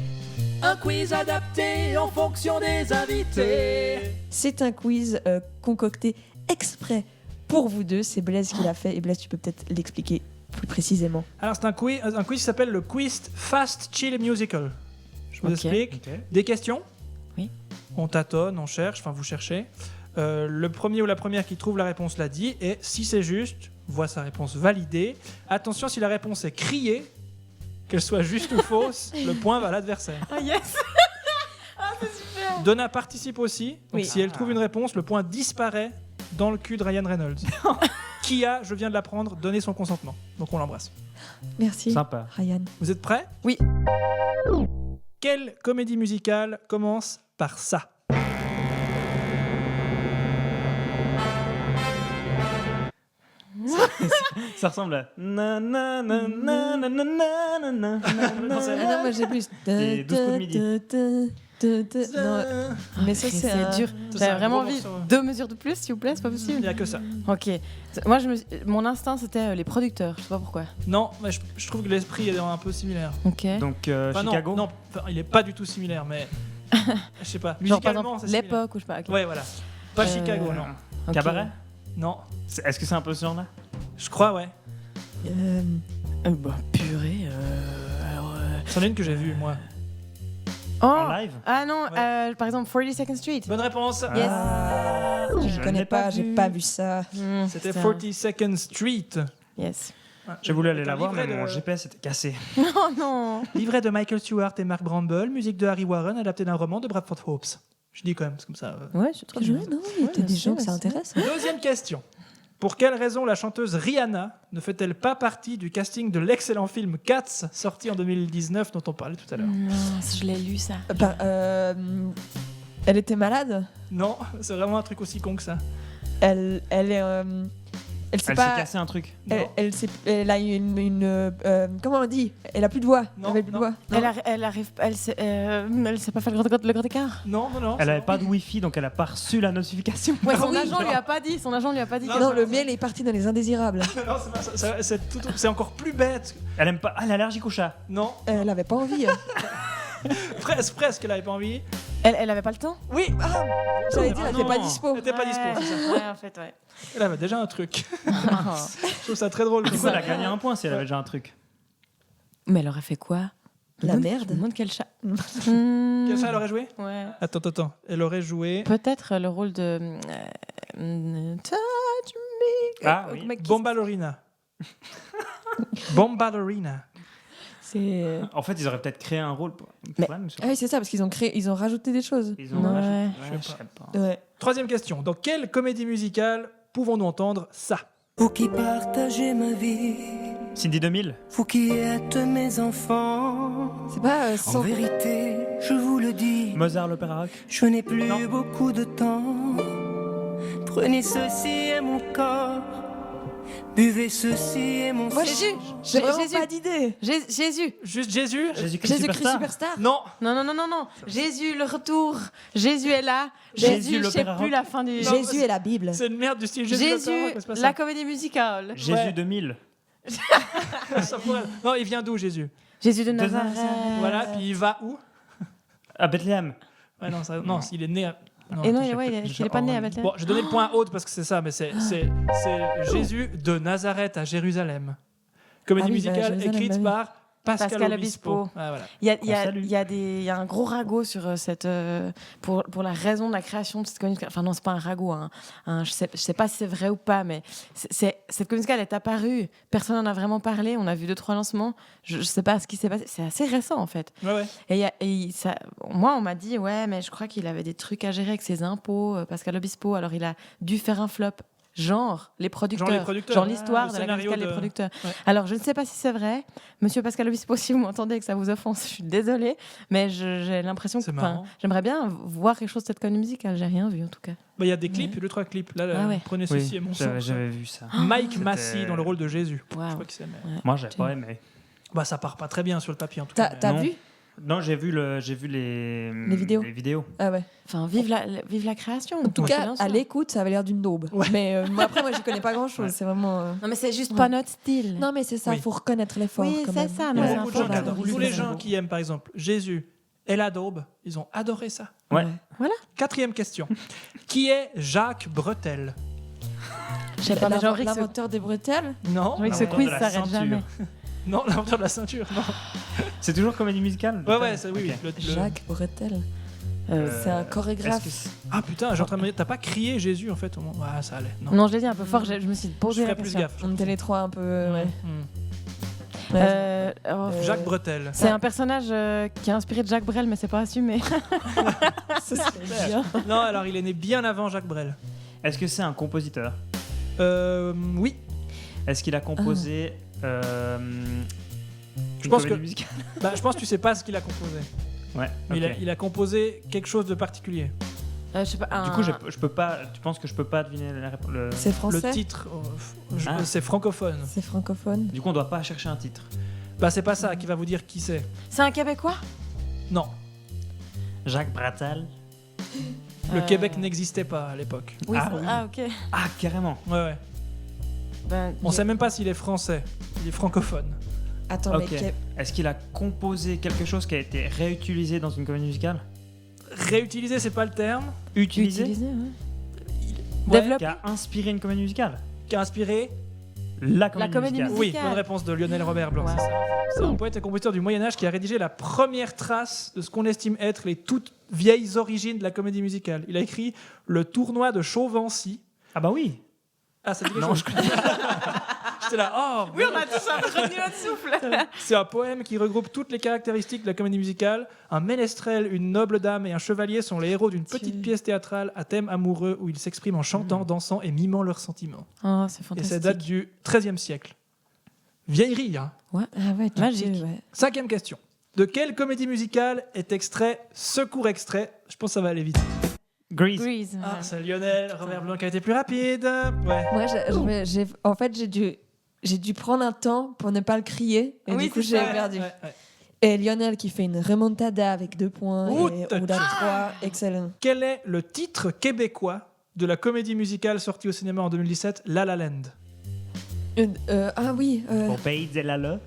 Un quiz adapté en fonction des invités. C'est un quiz concocté exprès pour vous deux. C'est Blaise qui l'a fait. Et Blaise, tu peux peut-être l'expliquer plus précisément. Alors c'est un quiz qui s'appelle le quiz Fast Chill Musical. Je vous Ok. explique. Ok. Des questions. Oui. On tâtonne, on cherche, enfin vous cherchez. Le premier ou la première qui trouve la réponse l'a dit. Et si c'est juste, voit sa réponse validée. Attention, si la réponse est criée, qu'elle soit juste ou fausse, le point va à l'adversaire. Ah yes. Ah c'est super. Donna participe aussi. Donc Oui. si elle trouve une réponse, le point disparaît dans le cul de Ryan Reynolds. Qui a, je viens de l'apprendre, donné son consentement. Donc on l'embrasse. Merci, Sympa. Ryan. Vous êtes prêts? Oui. Quelle comédie musicale commence par ça? Ça ressemble à. Na, na, na, na, na, na, na, na, na. Non, c'est- Ah non, moi j'ai plus. Et 12 coups de midi. Non, mais ça c'est un- dur. Ça, c'est J'avais un vraiment gros envie. morceau. 2 mesures de plus, s'il vous plaît, c'est pas Il possible. n'y a que ça. Ok. Moi, mon instinct, c'était les producteurs. Je sais pas pourquoi. Non, mais je trouve que l'esprit est un peu similaire. Ok. Donc, Enfin, Chicago. non, enfin, il est pas du tout similaire, mais je sais pas. Genre par Musicalement, exemple c'est similaire. l'époque ou je sais pas. ok. Ouais, voilà. Pas Euh, Chicago, non. Ok. Cabaret. Non, Est-ce que c'est un peu ce genre-là? je crois, ouais. Bah, purée. Alors, C'en est une que j'ai vue, moi. Oh En live? Ah non, Ouais. par exemple 42nd Street. Bonne réponse. Yes. Ah, je Je connais l'ai pas pas, j'ai vu. pas vu ça. C'était c'est un- 42nd Street. Yes. Ouais. J'ai voulu aller Avec la un voir, mais livret mon de- GPS était cassé. Oh non. Livret de Michael Stewart et Mark Bramble, musique de Harry Warren, adapté d'un roman de Bradford Hopes. Je dis quand même, c'est comme ça. Ouais, c'est trop Ouais, bien. non, il y a peut-être des merci, gens que ça merci. intéresse. Deuxième question. Pour quelle raison la chanteuse Rihanna ne fait-elle pas partie du casting de l'excellent film Cats, sorti en 2019, dont on parlait tout à l'heure? Non, je l'ai lu ça. Elle était malade. Non, c'est vraiment un truc aussi con que ça. Elle est. Elle sait Elle s'est pas. cassé un truc. Non. Elle a comment on dit? Elle a plus de voix. Non, elle avait plus de non. voix. Elle sait pas faire le grand écart. Non, non, non. Elle c'est avait bon. pas de wifi, donc elle a pas reçu la notification. Ouais, son oui, agent lui a pas dit. Son agent lui a pas dit. Non, Non, c'est le pas miel est parti dans les indésirables. Non, c'est pas ça. C'est encore plus bête. Elle aime pas. Ah, elle est allergique au chat. Non, Elle avait pas envie. presque, elle avait pas envie. Elle avait pas le temps. Oui, J'allais dire, elle non. était pas dispo. elle était pas dispo, c'est ça. Ouais, en fait, ouais. Elle avait déjà un truc. Je trouve ça très drôle. Du coup, elle a gagné un point si elle avait déjà un truc. Mais elle aurait fait quoi? La merde. Je me demande quel chat. Quel chat elle aurait joué? Ouais. Attends. Elle aurait joué Peut-être le rôle de. Touch me. Ah oui. Mec qui- Bombalorina. Bombalorina. C'est. En fait, ils auraient peut-être créé un rôle pour Mais- elle, Ah oui, c'est ça, parce ils ont rajouté des choses. Ils ont Ouais. rajouté- Je sais je sais pas. Ouais. Troisième question. Dans quelle comédie musicale pouvons-nous entendre ça? Vous qui partagez ma vie, Cindy 2000. vous qui êtes mes enfants. C'est pas En sans. vérité, je vous le dis, Mozart, l'opéra rock. je n'ai plus Non. beaucoup de temps. Prenez ceci et mon corps, buvez ceci et mon Moi, sang. Jésus. J'ai vraiment Jésus. pas d'idée. Jésus. Juste Jésus? Jésus-Christ Jésus-Christ Superstar. Superstar. Non. Non. Jésus, le retour. Jésus est là. Jésus, Jésus, je sais l'opéra plus rock. la fin du. Non, Jésus et la Bible. C'est une merde du style Jésus. Jésus, l'opéra, mais c'est pas ça. la comédie musicale. Jésus Ouais. 2000. Ça pourrait- Non, il vient d'où Jésus? Jésus de Nazareth. Nazareth. Voilà, puis il va où? À Bethléem. Ouais, non, il est né à... Non, Et non, attends, ouais, il est pas né à Bethléem. Bon, j'ai donné le point haute parce que c'est ça, mais c'est Jésus de Nazareth à Jérusalem. Comédie Ah oui, musicale Jérusalem, écrite bah oui. par Pascal Pascal Obispo. Obispo. Ah, voilà. Il y a un gros ragot sur cette pour la raison de la création de cette comédie musicale. Enfin non, c'est pas un ragot. Je sais pas si c'est vrai ou pas, mais cette comédie musicale est apparue. Personne n'en a vraiment parlé. On a vu 2-3 lancements. Je sais pas ce qui s'est passé. C'est assez récent en fait. Ouais. Moi, on m'a dit ouais, mais je crois qu'il avait des trucs à gérer avec ses impôts, Pascal Obispo. Alors il a dû faire un flop. Genre les producteurs, genre l'histoire le de la scénario musicale des de- producteurs. Ouais. Alors je ne sais pas si c'est vrai, Monsieur Pascal Obispo, si vous m'entendez et que ça vous offense, je suis désolée, mais j'ai l'impression que C'est marrant. j'aimerais bien voir quelque chose de cette comédie musicale. J'ai rien vu en tout cas. Bah, il y a des clips, 2-3 clips. Là, Ah ouais. prenez ceci et mon sang. j'avais vu ça. Mike C'était- Massey dans le rôle de Jésus. Je Waouh. crois que c'est. mais- Moi, j'ai pas aimé. Bah, ça part pas très bien sur le papier en tout cas. T'as Non. vu? Non, j'ai vu les vidéos. Ah ouais. Enfin, vive la création. En tout quoi cas, qu'il en soit. à l'écoute, ça avait l'air d'une daube. Ouais. Mais après, moi, j'y connais pas grand-chose. Ouais. C'est vraiment. Non mais c'est juste Ouais. pas notre style. Non, mais c'est ça. Oui. Faut reconnaître l'effort. Oui, quand c'est même. ça, Il y non, a c'est beaucoup de un gens peu qui adorent. valorisé, Tous les ça. gens qui aiment par exemple Jésus et la daube, ils ont adoré ça. Ouais. Voilà. Quatrième question. Qui est Jacques Bretel? Je sais pas, mais j'ai envie que ce- L'inventeur des bretelles. Non, j'ai envie que ce L'inventeur quiz de la s'arrête ceinture. jamais. non, l'inventeur de la ceinture. Non. C'est toujours comédie musicale. Ouais, c'est oui. Ok. Jacques. Jacques Bretel. Euh, C'est un Est-ce chorégraphe. que c'est- Ah putain, j'ai en train de me dire, t'as pas crié Jésus en fait au moment. Ah, ça allait. Non. Non, je l'ai dit un peu fort, je me suis Je posé la ferais plus question. gaffe. On était les trois un peu. Ouais. Hmm. Ouais. Jacques Bretel. C'est un personnage qui est inspiré de Jacques Brel, mais c'est pas assumé. Ce serait bien. Non, alors il est né bien avant Jacques Brel. Est-ce que c'est un compositeur? Oui. Est-ce qu'il a composé Je pense comédie que- musicale Bah, je pense que tu sais pas ce qu'il a composé. Ouais. Mais ok. il a composé quelque chose de particulier. Je sais pas. Du coup, je peux pas. Tu penses que je peux pas deviner le... C'est Le français. titre, Ah. c'est francophone. C'est francophone. Du coup, on doit pas chercher un titre. Bah, c'est pas ça qui va vous dire qui c'est. C'est un Québécois. Non, Jacques Bratal. le Québec n'existait pas à l'époque. Oui, Ah c'est- oui. ah, ok. Ah, carrément. Ouais. Ben, On sait même pas s'il est français. Il est francophone. Attends, Ok. mais Est-ce qu'il a composé quelque chose qui a été réutilisé dans une comédie musicale? Réutiliser, c'est pas le terme. Utilisé? utilisé, ouais. Ouais, Développe Qui a inspiré une comédie musicale? qui a inspiré. La comédie comédie musicale. Oui, musicale. bonne réponse de Lionel Robert Blanc. Ouais. C'est ça. C'est un poète et compositeur du Moyen-Âge qui a rédigé la première trace de ce qu'on estime être les toutes vieilles origines de la comédie musicale. Il a écrit Le tournoi de Chauvency. Ah bah oui. Ah, ça dit quelque Non, chose. J'étais là, oh Oui, on a tous un peu retenu notre souffle. C'est un poème qui regroupe toutes les caractéristiques de la comédie musicale. Un ménestrel, une noble dame et un chevalier sont les héros d'une petite pièce théâtrale à thème amoureux où ils s'expriment en chantant, dansant et mimant leurs sentiments. Oh, c'est Et fantastique. ça date du XIIIe siècle. Vieillerie, hein. Ah ouais, Magique. ouais. 5e question. De quelle comédie musicale est extrait ce court extrait? Je pense que ça va aller vite. Grease. Grease. Ah, ouais. c'est Lionel Robert Blanc qui a été plus rapide. Ouais. Moi, en fait, j'ai dû prendre un temps pour ne pas le crier. Et Oui, du coup, c'est j'ai ça. perdu. Ouais, ouais. Et Lionel qui fait une remontada avec 2 points. Ouh, Et t'as- Oula 3, excellent. Quel est le titre québécois de la comédie musicale sortie au cinéma en 2017, La La Land? Ah oui. Au pays de Lala.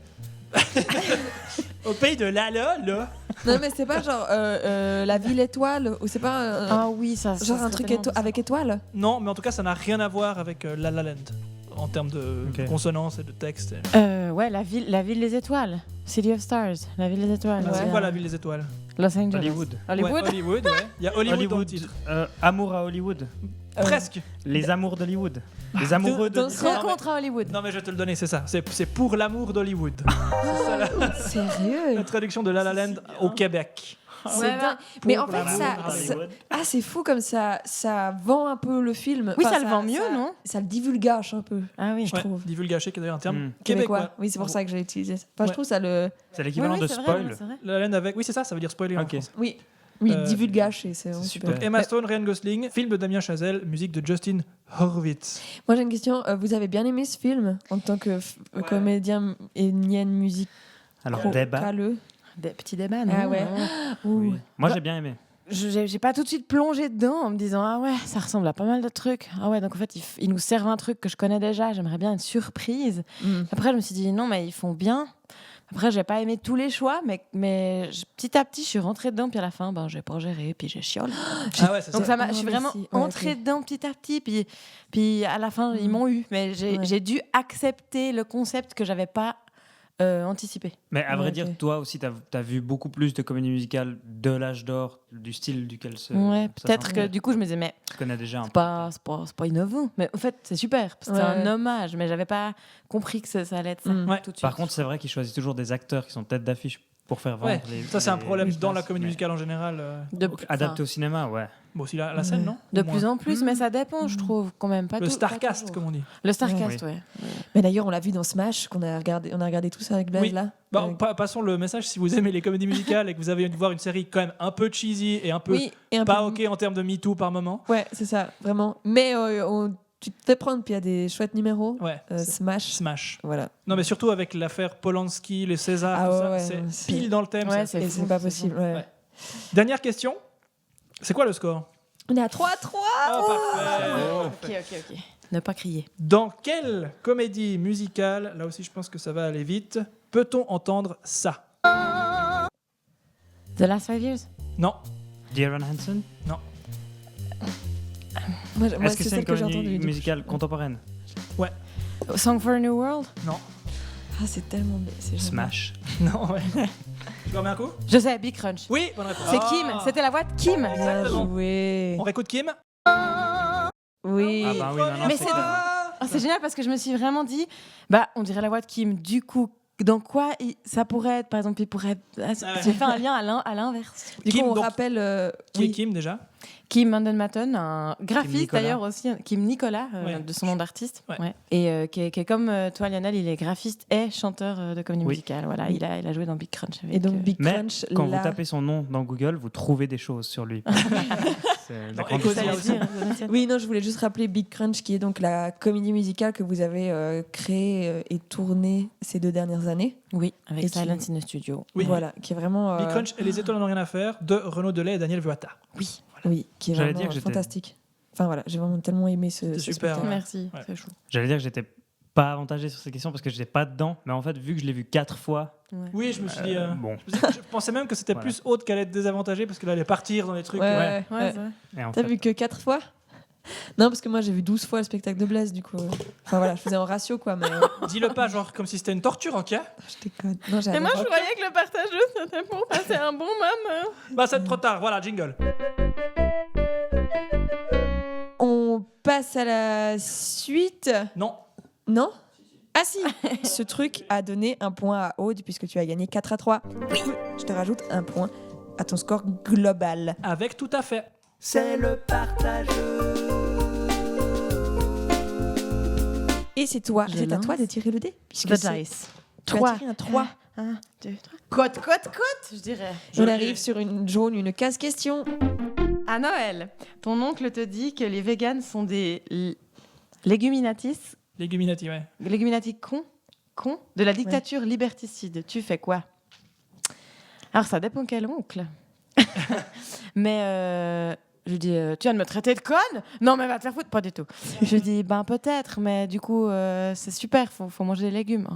Au pays de La La, là. Non, mais c'est pas genre La Ville Étoile ou c'est pas Ah oui, ça. genre un truc avec étoile. Non, mais en tout cas, ça n'a rien à voir avec La La Land en termes de Ok. consonance et de texte. Ouais, la ville des étoiles. City of Stars. La ville des étoiles. Ah, c'est Ouais. quoi la ville des étoiles? Los Angeles. Hollywood. Hollywood. Ouais, Hollywood, ouais. Il y a Hollywood, dans le titre. Amour à Hollywood. Presque. Les amours d'Hollywood. Les amoureux de... dans- Rencontre à Hollywood. Non, mais je vais te le donner, c'est ça. C'est pour l'amour d'Hollywood. C'est ça la Sérieux. traduction de La La Land au Québec. C'est Ouais, dingue. Mais en Pour fait, l'amour d'Hollywood. c'est fou comme ça vend un peu le film. Oui, Enfin, ça le vend mieux, non? Ça le divulgage un peu. Ah oui. Je trouve. Divulgaché, qui est d'ailleurs un terme Mm. québécois. Oui, c'est pour ça que j'ai utilisé ça. Enfin, Ouais. je trouve ça le. C'est l'équivalent Oui, de c'est vrai, spoil. c'est vrai. La La Land avec. Oui, c'est ça, ça veut dire spoiler en Ok. français. Oui, Euh, divulgage, c'est vraiment c'est super. super. Emma Stone, Ryan Gosling, film de Damien Chazelle, musique de Justin Horwitz. Moi, j'ai une question. Vous avez bien aimé ce film en tant que comédien et musique Alors, débat. Des petits débats, non? Ah ouais. Non. Ouh. Oui. Moi, j'ai bien aimé. J'ai pas tout de suite plongé dedans en me disant ah ouais, ça ressemble à pas mal de trucs. Ah ouais, donc en fait, ils nous servent un truc que je connais déjà, j'aimerais bien une surprise. Mm. Après, je me suis dit non, mais ils font bien. Après, j'ai pas aimé tous les choix, mais petit à petit, je suis rentrée dedans, puis à la fin, ben, j'ai pas géré, puis j'ai chiolé. Ah ouais, c'est Donc ça. je suis Oh, vraiment merci. Ouais, entrée ok. dedans petit à petit, puis à la fin, ils m'ont eu. Mais Ouais. j'ai dû accepter le concept que j'avais pas anticipé. Mais à vrai Ouais, dire, ok. toi aussi, t'as vu beaucoup plus de comédies musicales de l'âge d'or, du style duquel Ouais, ça peut-être que s'inspire. du coup, je me disais, mais Tu connais déjà un c'est peu. pas innovant. Mais en fait, c'est super. C'est Ouais. un hommage, mais j'avais pas compris que ça allait être ça Mm. Ouais. tout de suite. Par contre, c'est vrai qu'ils choisissent toujours des acteurs qui sont tête d'affiche pour faire vendre Ouais, les. ça c'est un problème les dans la places, comédie mais musicale en général. de, Adapté au cinéma, ouais. Bon, aussi la scène, Ouais. non? de Au moins. plus en plus, mais ça dépend, je trouve, quand même. Pas Le tout- pas Starcast, toujours. comme on dit. Le Starcast, ouais. Mais d'ailleurs, on l'a vu dans Smash, on a regardé tout ça avec Blaise Oui. là. Bon, passons le message. Si vous aimez les comédies musicales et que vous avez envie de voir une série quand même un peu cheesy et un peu Oui, et un pas peu. ok en termes de MeToo par moment. Ouais, c'est ça, vraiment. Mais tu te fais prendre, puis il y a des chouettes numéros. Ouais. c'est- Smash. Smash. Voilà. Non, mais surtout avec l'affaire Polanski, les Césars, Ah tout ouais, ça, ouais, c'est ouais, c'est- pile dans le thème. Ouais, ça. Et fou, c'est pas c'est possible. fou. Ouais. Ouais. Dernière question. C'est quoi le score? On est à 3-3. Oh, parfait. Ok. Ne pas crier. Dans quelle comédie musicale, là aussi je pense que ça va aller vite, peut-on entendre ça? The Last 5 Years. Non. Dear Evan Hansen. Moi, Est-ce que c'est celle une que j'ai comédie entendue. du coup. musicale contemporaine? Song for a New World. Ah, c'est tellement. C'est génial. Smash. Non, ouais. Tu remets un coup? Je sais, Big Crunch. Oui, bonne réponse. C'est Ah. Kim. C'était la voix de Kim. Bien Exactement. joué. On réécoute Kim? Oui. Ah bah oui, maintenant Mais c'est c'est- clair. Ah, c'est génial parce que je me suis vraiment dit, bah, on dirait la voix de Kim. Du coup, dans quoi ça pourrait être, par exemple, il pourrait. J'ai fait un lien à l'inverse. Du Kim, coup, on donc, rappelle. Qui est oui. Kim déjà? Kim Vandenmatten, un graphiste Nicolas. d'ailleurs aussi, Kim Nicolas, Ouais. de son nom d'artiste. Ouais. Ouais. Et qui est comme toi, Lionel, il est graphiste et chanteur de comédie Oui. musicale. Voilà, il a joué dans Big Crunch. Avec, Et donc, Big Mais Crunch, quand là. vous tapez son nom dans Google, vous trouvez des choses sur lui. C'est Non, la grande Ecosia différence. aussi. Oui, non, je voulais juste rappeler Big Crunch, qui est donc la comédie musicale que vous avez créée et tournée ces 2 dernières années. Oui, avec Et qui- Silence in the Studio. Oui. Voilà, qui est vraiment... Big Crunch et les étoiles n'ont rien à faire de Renaud Delay et Daniel Vuata. Oui, Oui, qui est J'allais vraiment dire que j'étais- fantastique. Enfin voilà, j'ai vraiment tellement aimé ce C'était super, spectacle. ouais. merci, Ouais. c'est chou. J'allais dire que j'étais pas avantagé sur cette question parce que j'étais pas dedans, mais en fait, vu que je l'ai vu 4 fois, Ouais. Oui, je me suis dit. bon. Je pensais même que c'était Voilà. plus haute qu'elle allait être désavantagée parce qu'elle allait partir dans les trucs. Ouais, Ouais, ouais. c'est vrai. Et en T'as fait, vu que 4 fois? Non, parce que moi j'ai vu 12 fois le spectacle de Blaise, du coup. Enfin voilà, je faisais en ratio quoi, mais Dis-le pas, genre comme si c'était une torture, ok? je déconne. Non, j'ai Et moi, je adoré. croyais que le partageux, c'était pour passer un bon moment. Bah, c'est trop tard, voilà, jingle. On passe à la suite. Non. Non? Ah si. Ce truc a donné un point à Aude puisque tu as gagné 4-3. Oui. Je te rajoute un point à ton score global. Avec tout à fait. C'est le partageux. Et c'est toi, Je c'est à toi lance. de tirer le dé. Puisque The c'est- dice. tu as 3. tiré un 3. 1, 2, 3. Côte, côte, côte, je dirais. On arrive sur une jaune, une case question. À Noël, ton oncle te dit que les véganes sont des léguminatis Léguminati, ouais. con de la dictature liberticide. Tu fais quoi? Alors ça dépend quel oncle. Mais je dis, tu viens de me traiter de conne? Non mais va te faire foutre, pas du tout. Je dis, ben peut-être, mais du coup c'est super, faut manger des légumes. Oh,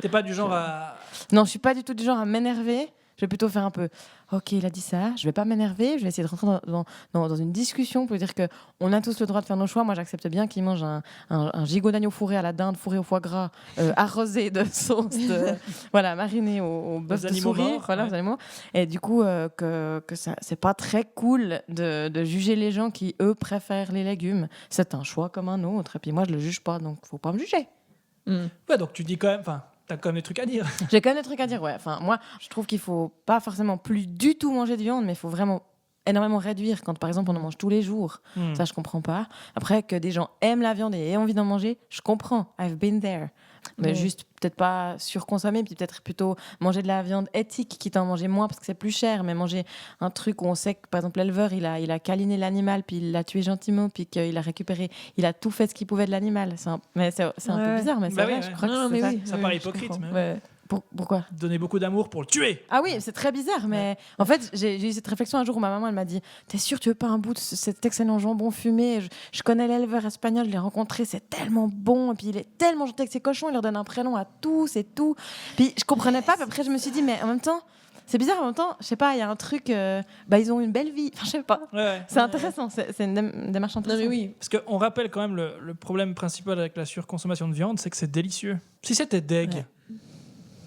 T'es pas du genre à. Non, je suis pas du tout du genre à m'énerver. Je vais plutôt faire un peu, ok, il a dit ça, je vais pas m'énerver, je vais essayer de rentrer dans une discussion pour dire qu'on a tous le droit de faire nos choix. Moi, j'accepte bien qu'il mange un gigot d'agneau fourré à la dinde, fourré au foie gras, arrosé de sauce, voilà, mariné au bœuf de animaux souris, morts, voilà, ouais. aux animaux. Et du coup, que ça, c'est pas très cool de juger les gens qui, eux, préfèrent les légumes. C'est un choix comme un autre. Et puis moi, je le juge pas, donc faut pas me juger. Ouais, donc tu dis quand même. Enfin, t'as quand même des trucs à dire. J'ai quand même des trucs à dire, ouais. Enfin, moi, je trouve qu'il faut pas forcément plus du tout manger de viande, mais il faut vraiment énormément réduire quand, par exemple, on en mange tous les jours. Hmm. Ça, je comprends pas. Après, que des gens aiment la viande et aient envie d'en manger, je comprends. I've been there. Mais Ouais. juste, peut-être pas surconsommer, puis peut-être plutôt manger de la viande éthique, quitte à en manger moins parce que c'est plus cher, mais manger un truc où on sait que, par exemple, l'éleveur, il a câliné l'animal, puis il l'a tué gentiment, puis qu'il a récupéré, il a tout fait ce qu'il pouvait de l'animal. Mais c'est un Ouais. peu bizarre, mais c'est Bah vrai, oui, je ouais. crois Non, que mais c'est ça. oui. Ça paraît hypocrite, je comprends. mais- Ouais. Pourquoi? Donner beaucoup d'amour pour le tuer. Ah oui, c'est très bizarre, mais en fait, j'ai eu cette réflexion un jour où ma maman, elle m'a dit, t'es sûre tu veux pas un bout de cet excellent jambon fumé? Je connais l'éleveur espagnol, je l'ai rencontré, c'est tellement bon, et puis il est tellement gentil avec ses cochons, il leur donne un prénom à tous et tout. Puis je comprenais pas, puis après je me suis dit, mais en même temps, c'est bizarre, en même temps, je sais pas, il y a un truc, ils ont une belle vie, enfin je sais pas. Ouais. C'est intéressant, c'est une démarche Non intéressante. mais oui. Parce qu'on rappelle quand même le problème principal avec la surconsommation de viande, c'est que c'est délicieux. Si c'était deg, Ouais.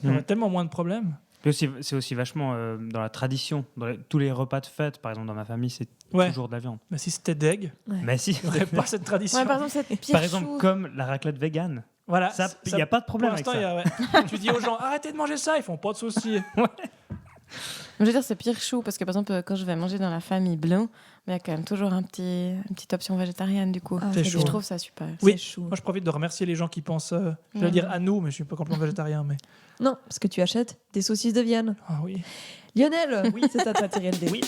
il y aurait Mhm. tellement moins de problèmes. Puis aussi, c'est aussi vachement dans la tradition. Tous les repas de fête, par exemple, dans ma famille, c'est Ouais. toujours de la viande. Mais si c'était deg, Mais si, il n'y aurait pas cette tradition. Ouais, par exemple, cette pire par exemple, comme la raclette végane. Voilà. Ça, il n'y a pas de Pour problème avec l'instant, ça. il y a, ouais. Tu dis aux gens, arrêtez de manger ça, ils font pas de soucis. Je veux dire, c'est pire chou parce que par exemple, quand je vais manger dans la famille blanc, il y a quand même toujours une petite option végétarienne du coup. Ah, C'est c'est chaud. Je bien. trouve ça super. Oui. C'est chou. Moi, je profite de remercier les gens qui pensent, je vais dire à nous, mais je suis pas complètement végétarien. Mais Non, parce que tu achètes des saucisses de Vienne. ah oui. Lionel, oui, c'est à toi de tirer le dé. Oui.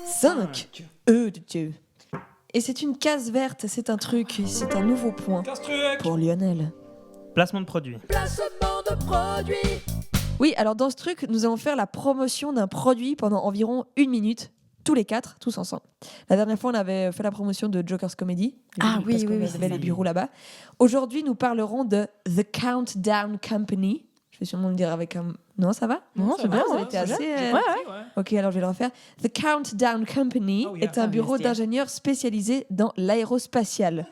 5 de Dieu. Et c'est une case verte, c'est un truc, c'est un nouveau point Casse-truc. pour Lionel. Placement de produit. Oui, alors dans ce truc, nous allons faire la promotion d'un produit pendant environ 1 minute, tous les 4, tous ensemble. La dernière fois, on avait fait la promotion de Joker's Comedy. Ah oui, parce oui, qu'on oui, avait c'est les ça. bureaux là-bas. Aujourd'hui, nous parlerons de The Countdown Company. Je vais sûrement le dire avec un... Non, ça va? Non, Ça c'est va, bien, ça a ouais, été c'est assez, bien. euh, J'ai compris, ouais. Ok, alors je vais le refaire. The Countdown Company Oh, yeah. est un Ah, bureau yes, d'ingénieurs spécialisé dans l'aérospatial.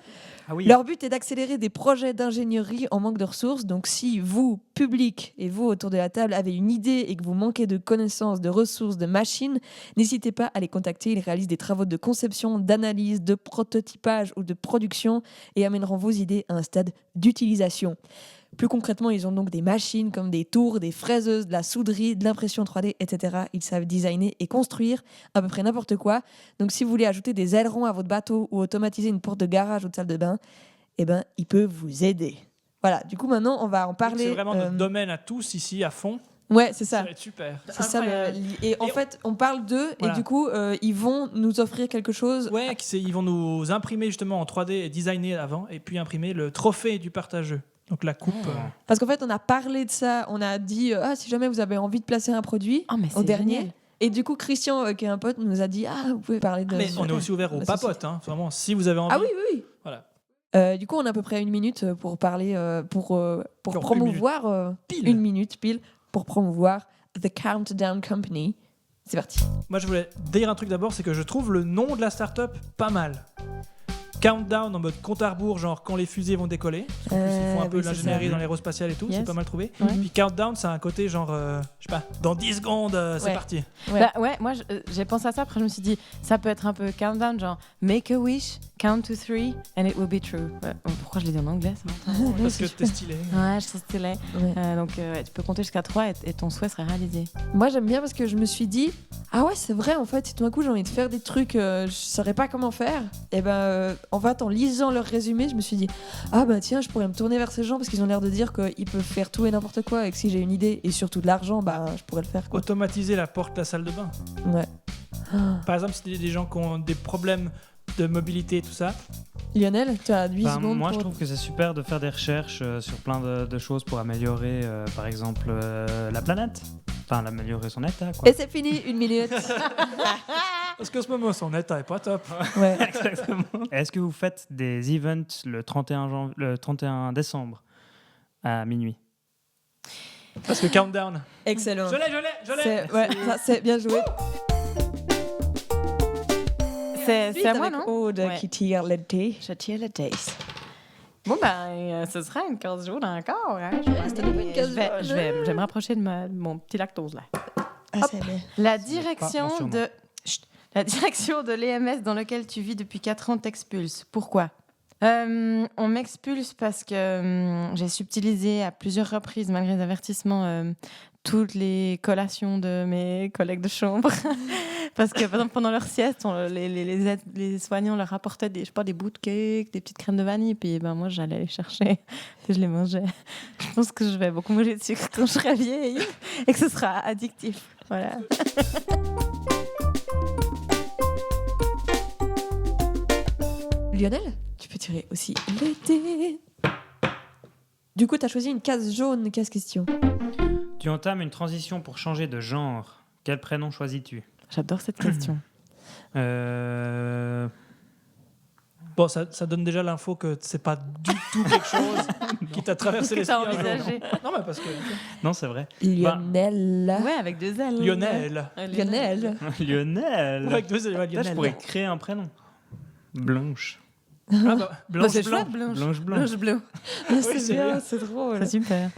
Ah oui. Leur but est d'accélérer des projets d'ingénierie en manque de ressources. Donc, si vous, public, et vous autour de la table, avez une idée et que vous manquez de connaissances, de ressources, de machines, n'hésitez pas à les contacter. Ils réalisent des travaux de conception, d'analyse, de prototypage ou de production et amèneront vos idées à un stade d'utilisation. Plus concrètement, ils ont donc des machines comme des tours, des fraiseuses, de la souderie, de l'impression 3D, etc. Ils savent designer et construire à peu près n'importe quoi. Donc, si vous voulez ajouter des ailerons à votre bateau ou automatiser une porte de garage ou de salle de bain, eh ben, ils peuvent vous aider. Voilà, du coup, maintenant, on va en Donc, parler. C'est vraiment notre domaine à tous ici, à fond. Ouais, c'est ça. Ça va être super. C'est ça. Incroyable. Et en fait, on parle d'eux Voilà. et du coup, ils vont nous offrir quelque chose. Ouais, ils vont nous imprimer justement en 3D et designer avant, et puis imprimer le trophée du partageux. Donc la coupe. Parce qu'en fait, on a parlé de ça. On a dit, si jamais vous avez envie de placer un produit Oh, mais au c'est dernier. génial. Et du coup, Christian, qui est un pote, nous a dit, vous pouvez parler de. Mais on est aussi ouvert aux la papotes, hein. Vraiment, si vous avez envie. Ah oui, oui, oui. Voilà. Du coup, on a à peu près 1 minute pour parler, pour Genre promouvoir Pile. 1 minute pile pour promouvoir The Countdown Company. C'est parti. Moi, je voulais dire un truc d'abord, c'est que je trouve le nom de la start-up pas mal. Countdown en mode compte à rebours, genre quand les fusées vont décoller. Parce qu'en plus, ils font un peu oui, de c'est l'ingénierie ça. dans l'aérospatiale et tout, Yes. c'est pas mal trouvé. Ouais. Puis Countdown, c'est un côté genre, je sais pas, dans 10 secondes, c'est Ouais. parti. Ouais. Bah, ouais, moi j'ai pensé à ça, après je me suis dit, ça peut être un peu countdown, genre make a wish, count to 3 and it will be true. Ouais, pourquoi je l'ai dit en anglais ça Parce que t'es stylé. Ouais, je trouve stylé. Ouais. Donc tu peux compter jusqu'à 3 et ton souhait sera réalisé. Moi, j'aime bien parce que je me suis dit, ah ouais, c'est vrai, en fait, si tout d'un coup j'ai envie de faire des trucs, je saurais pas comment faire. Et ben, en fait, en lisant leur résumé, je me suis dit, ah bah tiens, je pourrais me tourner vers ces gens parce qu'ils ont l'air de dire qu'ils peuvent faire tout et n'importe quoi et que si j'ai une idée et surtout de l'argent, bah je pourrais le faire quoi. Automatiser la porte de la salle de bain. Ouais. Par exemple, si des gens qui ont des problèmes de mobilité et tout ça, Lionel, tu as 8 secondes. moi, pour- je trouve que c'est super de faire des recherches sur plein de choses pour améliorer, par exemple, la planète. Enfin, l'améliorer son état, quoi. Et c'est fini, 1 minute. parce que ce moment, son état est pas top. Ouais. Exactement. Est-ce que vous faites des events le 31 décembre à minuit? Parce que Countdown. Excellent. Je l'ai. C'est ouais, ça, c'est bien joué. C'est à moi, non Aude Ouais. qui tire le thé. Je tire le taste. Bon, ce sera une 15 jours encore. Hein. c'était une bonne 15 jours, je vais me rapprocher de mon petit lactose, là. Ah, c'est bien. La Pas direction mon surnom. de... Chut. La direction de l'EMS dans lequel tu vis depuis 4 ans t'expulse. Pourquoi On m'expulse parce que j'ai subtilisé à plusieurs reprises, malgré les avertissements, toutes les collations de mes collègues de chambre. Parce que, par exemple, pendant leur sieste, les soignants leur apportaient des bouts de cake, des petites crèmes de vanille, puis moi, j'allais les chercher et je les mangeais. Je pense que je vais beaucoup manger de sucre quand je serai vieille et que ce sera addictif. Voilà. Lionel, tu peux tirer aussi le thé. Du coup, tu as choisi une case jaune. Quelle question? Tu entames une transition pour changer de genre. Quel prénom choisis-tu? J'adore cette question. Bon, ça donne déjà l'info que c'est pas du tout quelque chose qui t'a traversé Qu'est-ce que l'esprit t'as un jour. envisagé? Non, mais parce que Non, c'est vrai. Lionel. Ouais, avec 2 L. Lionel. Lionel. Lionel. Avec 2 L, ouais, Là, je Lionel. pourrais créer un prénom. Blanche. Ah bah, Bah, blanche, c'est blanc. chouette, Blanche. Blanche, blanc. Blanche bleu. C'est c'est bien, bien. c'est drôle. C'est super.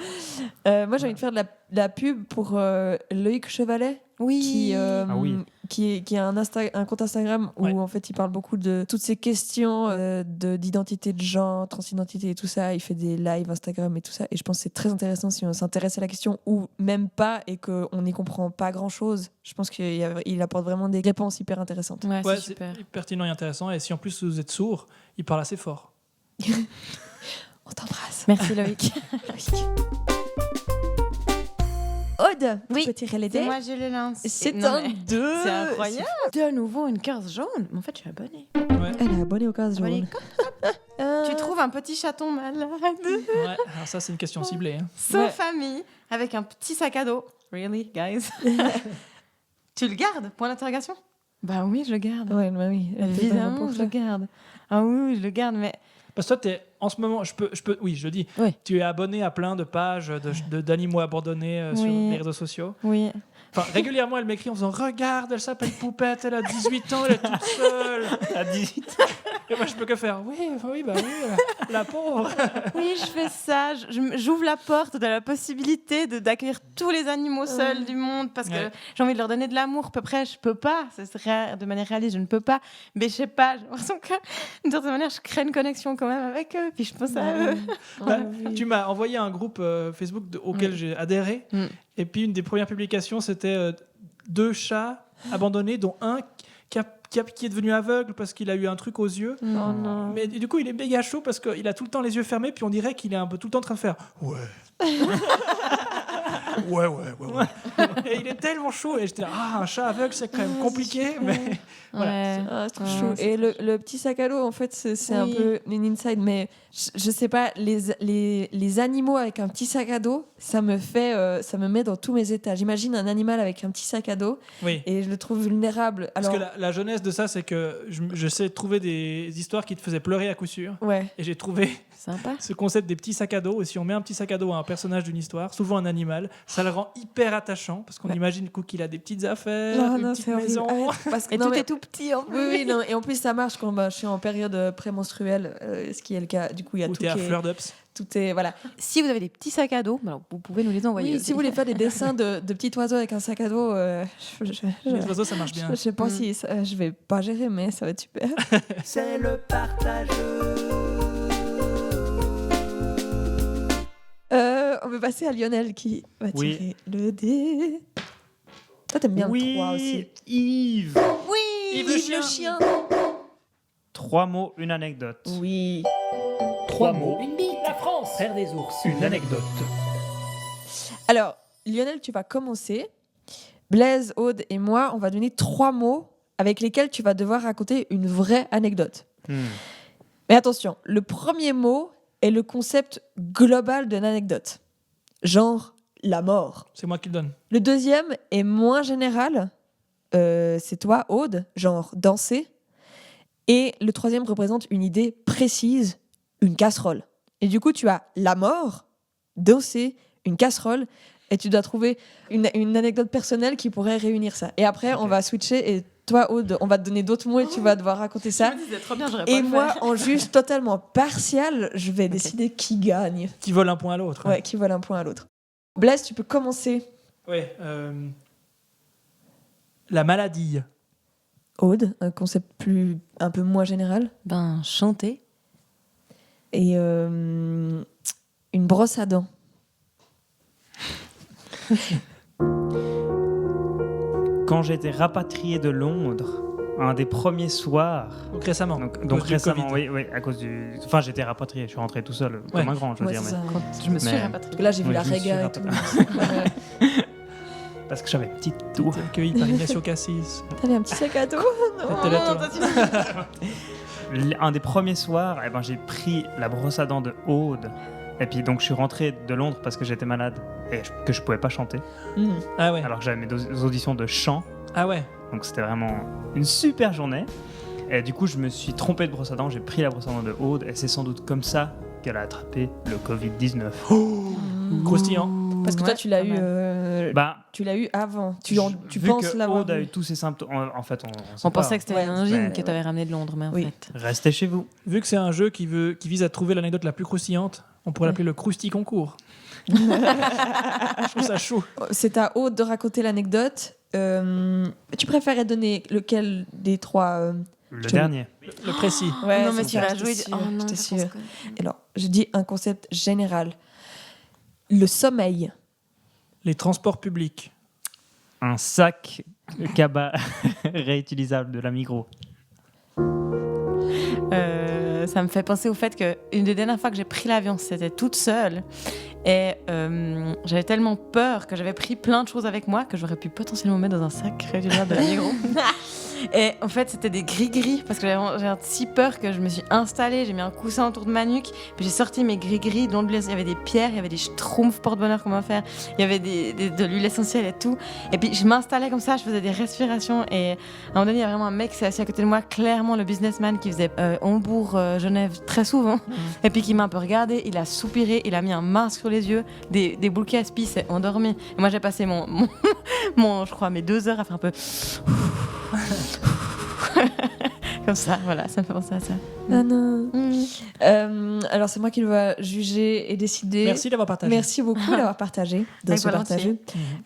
Moi, j'ai envie de faire de la pub pour Loïc Chevalet. Oui. Ah oui. Qui a un compte Instagram où Ouais. en fait il parle beaucoup de toutes ces questions d'identité de genre, transidentité et tout ça. Il fait des lives Instagram et tout ça. Et je pense que c'est très intéressant si on s'intéresse à la question ou même pas et qu'on n'y comprend pas grand chose. Je pense qu'il apporte vraiment des réponses hyper intéressantes. Ouais, Ouais, c'est super. c'est pertinent et intéressant. Et si en plus vous êtes sourd, il parle assez fort. On t'embrasse. Merci Loïc. Aude, Oui, tu peux tirer les dés. Moi, je le lance. C'est Non, un mais 2. C'est incroyable. De nouveau une carte jaune. Mais en fait, je suis abonnée. Ouais. Elle est abonnée au 15 Abonnée. jaune. Tu trouves un petit chaton malade, Ouais, alors ça, c'est une question ciblée. Hein. sans Ouais. famille, avec un petit sac à dos. Really, guys? Tu le gardes? Point d'interrogation? Bah oui, je le garde. Ouais, bah oui. elle était pas Évidemment, pour je ça. le garde. Ah oui, je le garde, mais Parce que toi, en ce moment, oui, je le dis, Oui. tu es abonné à plein de pages d'animaux abandonnés sur Oui. les réseaux sociaux. oui. Enfin, régulièrement, elle m'écrit en faisant regarde, elle s'appelle Poupette, elle a 18 ans, elle est toute seule. À 18. Et moi, je peux que faire oui, la pauvre. Oui, je fais ça. J'ouvre la porte de la possibilité d'accueillir tous les animaux seuls du monde parce que Ouais. j'ai envie de leur donner de l'amour. Peu près, je peux pas. Ça serait de manière réaliste, je ne peux pas. Mais je sais pas. J'ai l'impression que d'une certaine manière, je crée une connexion quand même avec eux. Puis je pense à eux. Bah, tu m'as envoyé un groupe Facebook auquel j'ai adhéré. Mm. Et puis, une des premières publications, c'était 2 chats abandonnés, dont un qui est devenu aveugle parce qu'il a eu un truc aux yeux. Oh non. Mais du coup, il est méga chaud parce qu'il a tout le temps les yeux fermés, puis on dirait qu'il est un peu tout le temps en train de faire ouais. Ouais. Et il est tellement chaud. Et j'étais là, un chat aveugle, c'est quand même compliqué. Mais voilà. Ouais. Ah, c'est trop Ouais, chou. c'est Et le petit sac à dos, en fait, c'est un Oui. peu une inside, mais je sais pas, les animaux avec un petit sac à dos, ça me met dans tous mes états. J'imagine un animal avec un petit sac à dos Oui. et je le trouve vulnérable. Parce Alors, que la jeunesse de ça, c'est que je sais trouver des histoires qui te faisaient pleurer à coup sûr. ouais. Et j'ai trouvé Sympa. ce concept des petits sacs à dos. Et si on met un petit sac à dos à un personnage d'une histoire, souvent un animal, ça le rend hyper attachant parce qu'on Ouais. imagine qu'il a des petites affaires, Non, une non, petite c'est horrible. maison. Arrête, parce que Et non, tout mais- est tout petit en plus. Oui, non, et en plus ça marche quand je suis en période prémenstruelle, ce qui est le cas. Du coup, il y a Où tout t'es à qui est, fleur d'ups. tout est voilà. Si vous avez des petits sacs à dos, alors vous pouvez nous les envoyer. Oui, aussi. si vous voulez faire des dessins de petits oiseaux avec un sac à dos, Les oiseaux, ça marche bien. je sais pas si je vais pas gérer, mais ça va être super. C'est le partageux. On va passer à Lionel qui va Oui. tirer le dé. Toi, t'aimes bien Oui, le 3 aussi. Yves. Oui, Yves le chien. 3 mots, une anecdote. Oui. 3 mots. La France, terre des ours. Une anecdote. Alors, Lionel, tu vas commencer. Blaise, Aude et moi, on va donner 3 mots avec lesquels tu vas devoir raconter une vraie anecdote. Mais attention, le premier mot est le concept global d'une anecdote. Genre la mort. C'est moi qui le donne. Le deuxième est moins général. C'est toi, Aude, genre danser. Et le troisième représente une idée précise, une casserole. Et du coup, tu as la mort, danser, une casserole, et tu dois trouver une anecdote personnelle qui pourrait réunir ça. Et après, on va switcher, et toi, Aude, on va te donner d'autres mots, et tu vas devoir raconter ça. Je me disais, trop bien, j'aurais Et pas moi, le faire. en juge totalement partial, je vais décider qui gagne. Qui vole un point à l'autre. Ouais, qui vole un point à l'autre. Blaise, tu peux commencer. Ouais. La maladie. Aude, un concept un peu moins général. Ben, chanter. Et une brosse à dents. Quand j'ai été rapatrié de Londres, un des premiers soirs. Donc récemment. Donc à cause du récemment, Covid. oui, à cause du. Enfin, j'étais rapatrié, je suis rentré tout seul, comme Ouais. un grand, je veux Ouais, dire. c'est mais- ça. Je me suis Mais- Parce rapatriée. que là, j'ai vu Oui, la je me suis réga et tout. rapatrié. Parce que j'avais petite toux. T'es accueilli par Ignacio Cassis. T'avais un petit sac à dos. T'es là, toi. Un des premiers soirs, eh ben, j'ai pris la brosse à dents de Aude. Et puis donc je suis rentré de Londres parce que j'étais malade et que je pouvais pas chanter. Ah ouais. Alors que j'avais mes auditions de chant. Ah ouais. Donc c'était vraiment une super journée. Et du coup je me suis trompé de brosse à dents, j'ai pris la brosse à dents de Aude et c'est sans doute comme ça qu'elle a attrapé le Covid-19. Croustillant. Parce que toi, Ouais, tu l'as pas eu, mal. Bah, tu l'as eu avant. Tu vu penses que l'avoir Aude a eu. eu tous ces symptômes. En fait, on sait On pas. pensait que c'était Ouais. une angine Ouais. que tu avais ramené de Londres, mais en Oui. fait. Restez chez vous. Vu que c'est un jeu qui vise à trouver l'anecdote la plus croustillante, on pourrait l'appeler le Crousti Concours. Je trouve ça chaud. C'est à Aude de raconter l'anecdote. Tu préférais donner lequel des trois Le Je- dernier. Le précis. Ouais, non, mais c'est tu ça, vas j'étais jouer. sûre, Oh non, j'étais je sûre. pense que- Alors, je dis un concept général. Le sommeil. Les transports publics. Un sac cabas réutilisable de la Migros. Ça me fait penser au fait que une des dernières fois que j'ai pris l'avion, c'était toute seule. Et j'avais tellement peur que j'avais pris plein de choses avec moi que j'aurais pu potentiellement mettre dans un sac réutilisable de la Migros. Et en fait, c'était des gris-gris parce que j'avais si peur que je me suis installée, j'ai mis un coussin autour de ma nuque, puis j'ai sorti mes gris-gris dont il y avait des pierres, il y avait des schtroumpfs porte-bonheur comment faire, il y avait de l'huile essentielle et tout. Et puis je m'installais comme ça, je faisais des respirations et à un moment donné, il y a vraiment un mec qui s'est assis à côté de moi, clairement le businessman qui faisait Hambourg-Genève très souvent, et puis qui m'a un peu regardé, il a soupiré, il a mis un masque sur les yeux, des boules qui aspirent, s'est endormi. Et moi j'ai passé je crois mes 2 heures à faire un peu comme ça, voilà, ça me fait penser à ça. Ah non. Alors, c'est moi qui dois juger et décider. Merci d'avoir partagé. Merci beaucoup d'avoir partagé. De Avec se partager.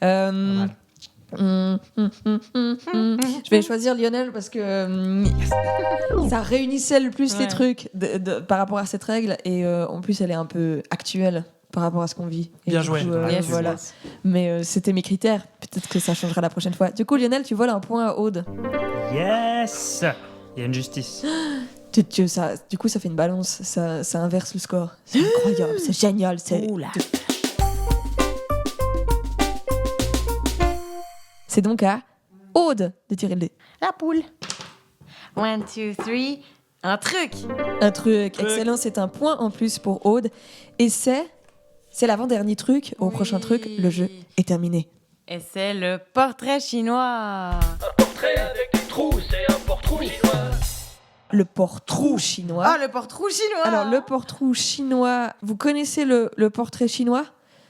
volontiers. Je vais choisir Lionel parce que ça réunissait le plus les Ouais. trucs par rapport à cette règle et en plus elle est un peu actuelle par rapport à ce qu'on vit. Et Bien du joué. coup, Yes. voilà. Mais c'était mes critères. Peut-être que ça changera la prochaine fois. Du coup, Lionel, tu voles un point à Aude. Yes! Il y a une justice. Du coup, ça fait une balance. Ça inverse le score. C'est incroyable. C'est génial. C'est... C'est donc à Aude de tirer le dé. La poule. 1, 2, 3. Un truc. Un truc. Excellent, c'est un point en plus pour Aude. Et c'est l'avant-dernier truc. Au prochain truc, le jeu est terminé. Et c'est le portrait chinois. Portrait avec des trous, c'est un portrait chinois. Le portrou chinois. Ah, le portrait chinois. Alors, le portrou chinois, vous connaissez le portrait chinois?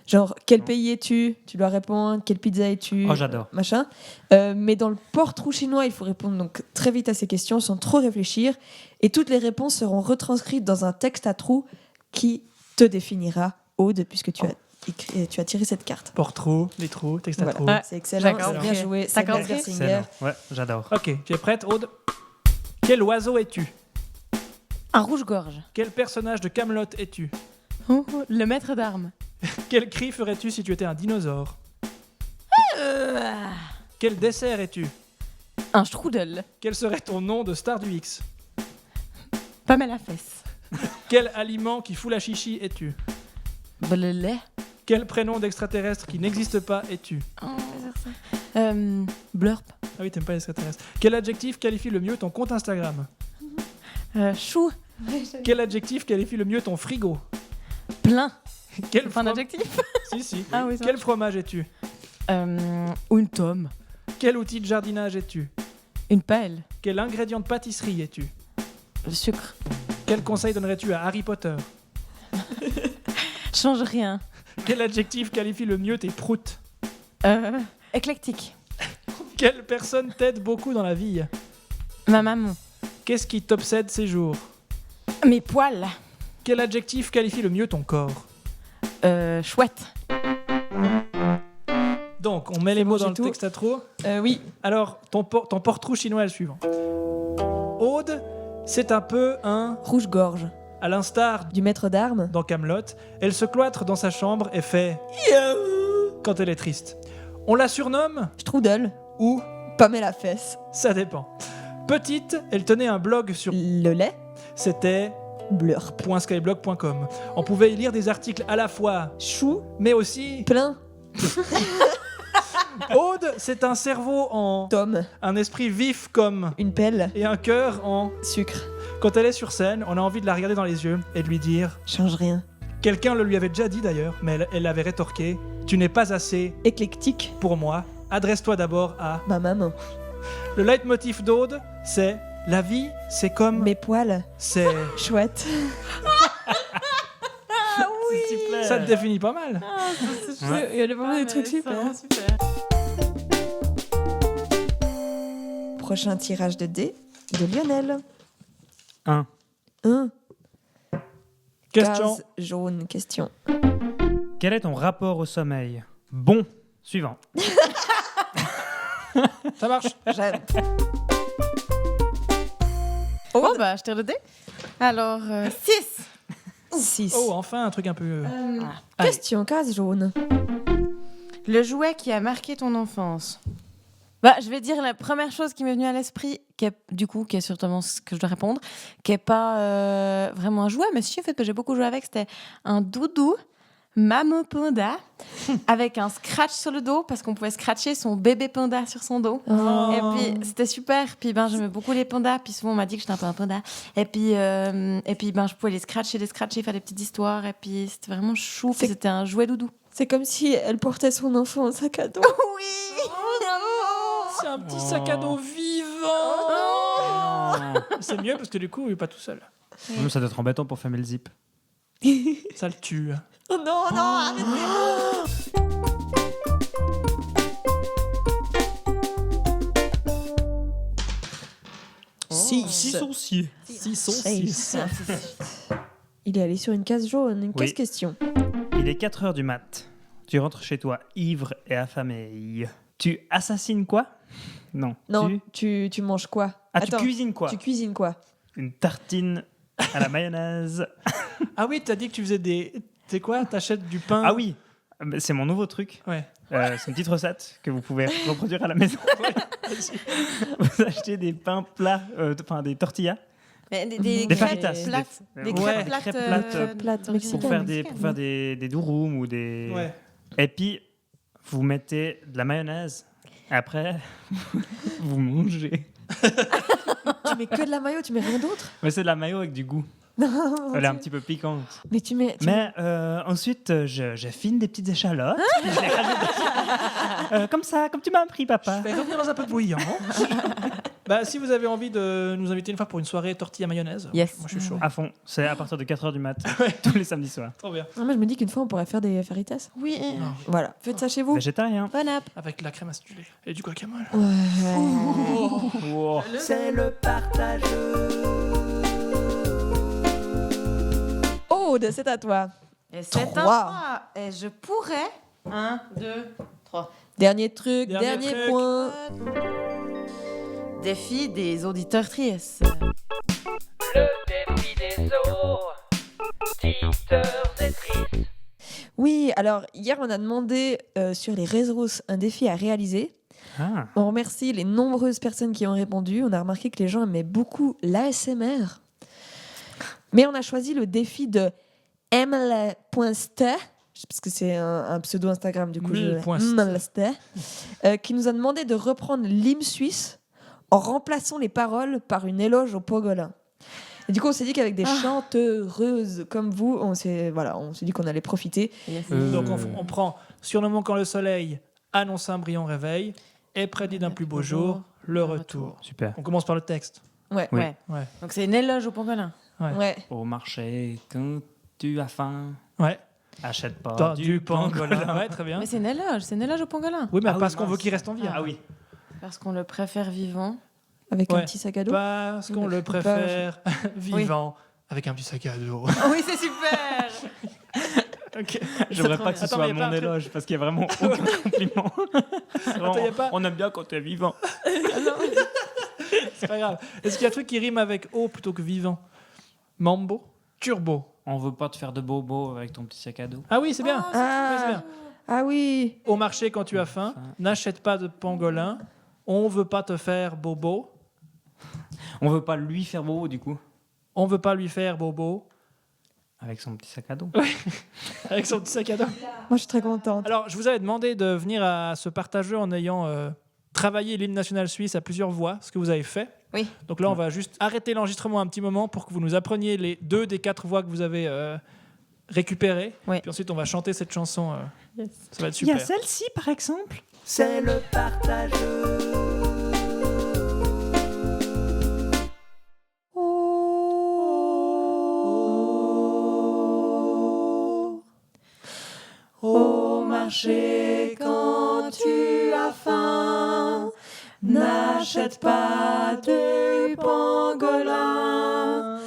Genre, quel pays es-tu? Tu dois répondre. Quelle pizza es-tu? Oh, j'adore. Machin. Mais dans le portrou chinois, il faut répondre donc très vite à ces questions sans trop réfléchir. Et toutes les réponses seront retranscrites dans un texte à trous qui te définira, Aude, puisque tu as tiré cette carte. Portrou, les trous, texte à Voilà. trous. Ouais. C'est excellent, D'accord. c'est bien joué. T'as C'est Max compris Gersinger. Excellent. Ouais, j'adore. Ok, tu es prête, Aude? Quel oiseau es-tu? Un rouge-gorge. Quel personnage de Camelot es-tu? Le maître d'armes. Quel cri ferais-tu si tu étais un dinosaure? Quel dessert es-tu? Un strudel. Quel serait ton nom de star du X? Pas mal à fesse. Quel aliment qui fout la chichi es-tu? Le lait. Quel prénom d'extraterrestre qui n'existe pas es-tu? Blurp. Ah oui, t'aimes pas les extraterrestres. Quel adjectif qualifie le mieux ton compte Instagram? Chou. Quel adjectif qualifie le mieux ton frigo? Plein. Quel Enfin, from- d'adjectif. Si, si. Ah oui, ça Quel marche. fromage es-tu? Une tome. Quel outil de jardinage es-tu? Une pelle. Quel ingrédient de pâtisserie es-tu? Le sucre. Quel conseil donnerais-tu à Harry Potter? Change rien. Quel adjectif qualifie le mieux tes proutes? Éclectique. Quelle personne t'aide beaucoup dans la vie? Ma maman. Qu'est-ce qui t'obsède ces jours? Mes poils. Quel adjectif qualifie le mieux ton corps? Chouette. Donc, on met les bon, mots j'ai dans le tout. texte à trop. Oui, Alors, ton porte-trou chinois est le suivant. Aude, c'est un peu un... rouge-gorge. À l'instar Du maître d'armes. dans Camelot, elle se cloître dans sa chambre et fait... quand elle est triste. On la surnomme Strudel. ou... Pamela Fesse. Ça dépend. Petite, elle tenait un blog sur... Le lait. C'était... Blurp. .skyblog.com. On pouvait y lire des articles à la fois Chou. mais aussi... Plein. Aude, c'est un cerveau en... Tome. un esprit vif comme... Une pelle. et un cœur en... Sucre. Quand elle est sur scène, on a envie de la regarder dans les yeux et de lui dire... Change rien. Quelqu'un le lui avait déjà dit d'ailleurs, mais elle avait rétorqué. Tu n'es pas assez Éclectique. pour moi. Adresse-toi d'abord à... Ma maman. Le leitmotiv d'Aude, c'est... La vie, c'est comme... Mes poils. C'est... Chouette. S'il te plaît. Ça te définit pas mal. Ouais. Il y a vraiment des trucs super. Prochain tirage de dés de Lionel. 1. 1. Question. Case jaune. Question. Quel est ton rapport au sommeil? Bon. Suivant. Ça marche. J'aime. Oh, bah, je tire le dé. Alors, 6. 6. Oh, enfin un truc un peu... Allez. Question case jaune. Le jouet qui a marqué ton enfance. Bah, je vais dire la première chose qui m'est venue à l'esprit, qui est sûrement ce que je dois répondre, qui est pas vraiment un jouet, mais si, en fait, que j'ai beaucoup joué avec, c'était un doudou Maman Panda avec un scratch sur le dos parce qu'on pouvait scratcher son bébé panda sur son dos. Oh. Et puis c'était super. Puis j'aimais beaucoup les pandas. Puis souvent on m'a dit que j'étais un peu un panda. Et puis je pouvais les scratcher, faire des petites histoires. Et puis c'était vraiment chou. Puis c'était un jouet doudou. C'est comme si elle portait son enfant en sac à dos. Oui. C'est un petit sac à dos vivant. C'est mieux parce que du coup, il est pas tout seul. Ça doit être embêtant pour fermer le zip. Ça le tue. Oh non, non, arrêtez. Six. Il est allé sur une case jaune. Une Oui. case question. Il est 4h du mat. Tu rentres chez toi ivre et affamé. Tu assassines quoi? Non. Non, tu manges quoi? Ah, Attends, tu cuisines quoi? Tu cuisines quoi? Une tartine à la mayonnaise. Ah oui, t'as dit que tu faisais des... C'est quoi? T'achètes du pain? Ah oui, c'est mon nouveau truc. Ouais. C'est une petite recette que vous pouvez reproduire à la maison. Vous achetez des pains plats, enfin des tortillas. Des Des crêpes fajitas. plates. Des Ouais. crêpes plates. Plates Pour mexicaines. faire des durum ou des... Ouais. Et puis, vous mettez de la mayonnaise Après, vous mangez. Tu mets que de la mayo, tu mets rien d'autre? Mais c'est de la mayo avec du goût. Non, Elle est un petit peu piquante. mais tu mets. Mais ensuite, j'affine des petites échalotes. Puis je les rajoute dessus. Comme ça, comme tu m'as appris, papa. Je vais revenir dans un peu bouillant. Bah, si vous avez envie de nous inviter une fois pour une soirée tortilla mayonnaise, Yes. moi je suis chaud. À fond. C'est à partir de 4h du mat. Tous les samedis soirs. Trop bien. Ah, moi, je me dis qu'une fois, on pourrait faire des faritas. Oui. Non, Voilà, faites ça chez vous. Végétarien. Bon app. avec la crème acidulée et du guacamole. Ouais. Wow. C'est le partage. Aude, c'est à toi. Et c'est un 3. 3. Et je pourrais. 1, 2, 3. Dernier truc, Dernier dernier truc. point. Défi des auditeurs tristes. Le défi des auditeurs et tristes. Oui, alors hier, on a demandé sur les réseaux un défi à réaliser. Ah. On remercie les nombreuses personnes qui ont répondu. On a remarqué que les gens aimaient beaucoup l'ASMR. Mais on a choisi le défi de Emile.ste, parce que c'est un pseudo Instagram, du coup, Emile.ste. qui nous a demandé de reprendre l'hymne suisse en remplaçant les paroles par une éloge au pangolin. Et du coup, on s'est dit qu'avec des chanteuses comme vous, on s'est dit qu'on allait profiter. Yes. Donc on prend Surnommons quand le soleil annonce un brillant réveil et prédit d'un plus beau jour le retour. Super. On commence par le texte. Ouais. Oui. Ouais. Ouais. Donc c'est une éloge au pangolin. Ouais. Au marché, quand tu as faim, Ouais. achète pas T'as du pangolin. Ouais, très bien. Mais c'est une éloge au pangolin. Oui, mais Ah oui, parce qu'on mince. veut qu'il reste en vie. Ah oui. Parce qu'on le préfère vivant. Avec un Ouais. petit sac à dos. Parce qu'on le préfère vivant avec un petit sac à dos. Oui, c'est super. Ok. J'aimerais pas que ce Attends, soit mais y a pas un mon truc- éloge parce qu'il y a vraiment aucun compliment. C'est vraiment- Attends, y a pas- On aime bien quand tu es vivant. C'est pas grave. Est-ce qu'il y a un truc qui rime avec eau plutôt que vivant? Mambo? Turbo. On veut pas te faire de bobo avec ton petit sac à dos. Ah oui, c'est bien. Oh, Ouais, c'est bien. Ah oui. Au marché quand tu as faim, n'achète pas de pangolin. On veut pas te faire bobo. On veut pas lui faire bobo du coup On veut pas lui faire bobo. avec son petit sac à dos. Avec son petit sac à dos. Moi, je suis très contente. Alors, je vous avais demandé de venir à ce partageux en ayant travaillé l'hymne national suisse à plusieurs voix, ce que vous avez fait. Oui. Donc là, on va juste arrêter l'enregistrement un petit moment pour que vous nous appreniez les 2 des 4 voix que vous avez récupérées. Oui. Puis ensuite, on va chanter cette chanson. Yes. Ça va être Il y a super. celle-ci par exemple. C'est le partage. Au marché, quand tu as faim, n'achète pas du pangolin.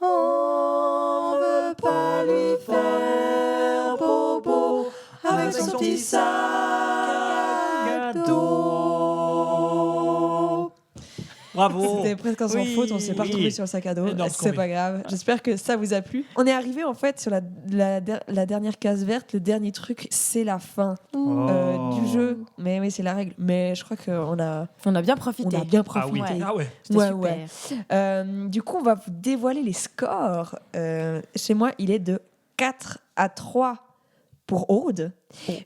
On veut pas lui faire bobo avec son petit sac à dos. Bravo. C'était presque sans Oui, faute, on s'est pas oui. retrouvé sur le sac à dos. Énorme C'est combi. pas grave. J'espère que ça vous a plu. On est arrivé en fait sur la dernière case verte. Le dernier truc, c'est la fin du jeu. Mais oui, c'est la règle. Mais je crois qu'on a, On a bien on profité. a bien Ah oui. profité. Ah ouais. C'était Ouais, super. ouais. Du coup, on va vous dévoiler les scores. Chez moi, il est de 4-3 pour Aude.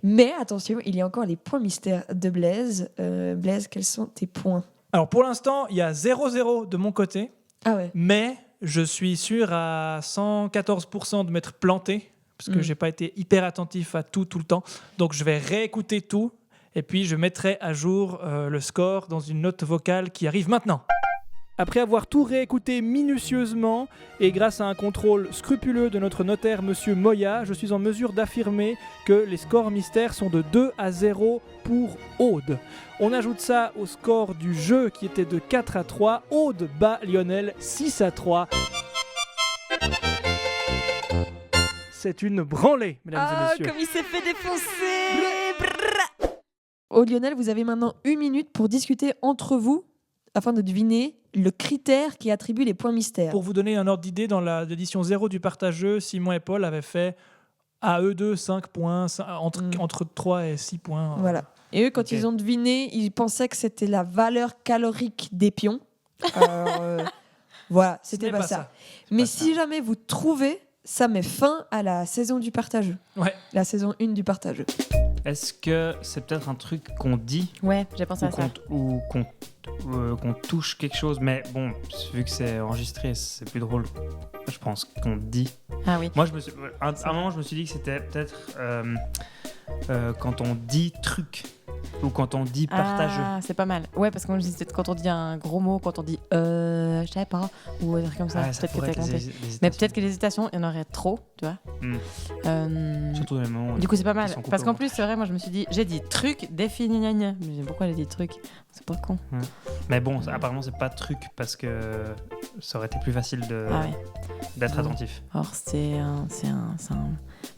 Mais attention, il y a encore les points mystères de Blaise. Blaise, quels sont tes points? Alors, pour l'instant, il y a 0-0 de mon côté. Ah ouais. Mais je suis sûr à 114% de m'être planté parce que j'ai pas été hyper attentif à tout le temps. Donc je vais réécouter tout et puis je mettrai à jour le score dans une note vocale qui arrive maintenant. Après avoir tout réécouté minutieusement et grâce à un contrôle scrupuleux de notre notaire Monsieur Moya, je suis en mesure d'affirmer que les scores mystères sont de 2-0 pour Aude. On ajoute ça au score du jeu qui était de 4-3. Aude bat Lionel 6-3. C'est une branlée, mesdames et messieurs. Comme il s'est fait défoncer. Au Lionel, vous avez maintenant 1 minute pour discuter entre vous afin de deviner le critère qui attribue les points mystères. Pour vous donner un ordre d'idée, dans l'édition 0 du partageux, Simon et Paul avaient fait à eux deux 5 points, entre 3 et 6 points. Voilà. Et eux, quand Ok. ils ont deviné, ils pensaient que c'était la valeur calorique des pions. Alors, voilà, Ce c'était n'est pas, pas ça. Mais pas si jamais vous trouvez, ça met fin à la saison du partageux. Ouais. La saison 1 du partageux. est-ce que c'est peut-être un truc qu'on dit Ouais, j'ai pensé à ça. ou qu'on touche quelque chose, mais bon, vu que c'est enregistré, c'est plus drôle. Je pense qu'on dit. Ah oui. Moi, à un moment, je me suis dit que c'était peut-être quand on dit truc ou quand on dit partageux. Ah, c'est pas mal. Ouais, parce que moi je dis peut-être quand on dit un gros mot, quand on dit je sais pas, ou un truc comme ça. Ouais, ça peut-être que pourrait t'as être compté. les hésitations. Mais peut-être que les hésitations, il y en aurait trop, tu vois. Surtout dans les moments où Du coup, c'est pas mal. ils sont coupés Parce qu'en au plus, c'est vrai, moi je me suis dit, j'ai dit truc, défini, gna gna. Mais pourquoi j'ai dit truc? C'est pas con. Mais bon, apparemment, c'est pas truc parce que ça aurait été plus facile d'être Bon. attentif. Or, c'est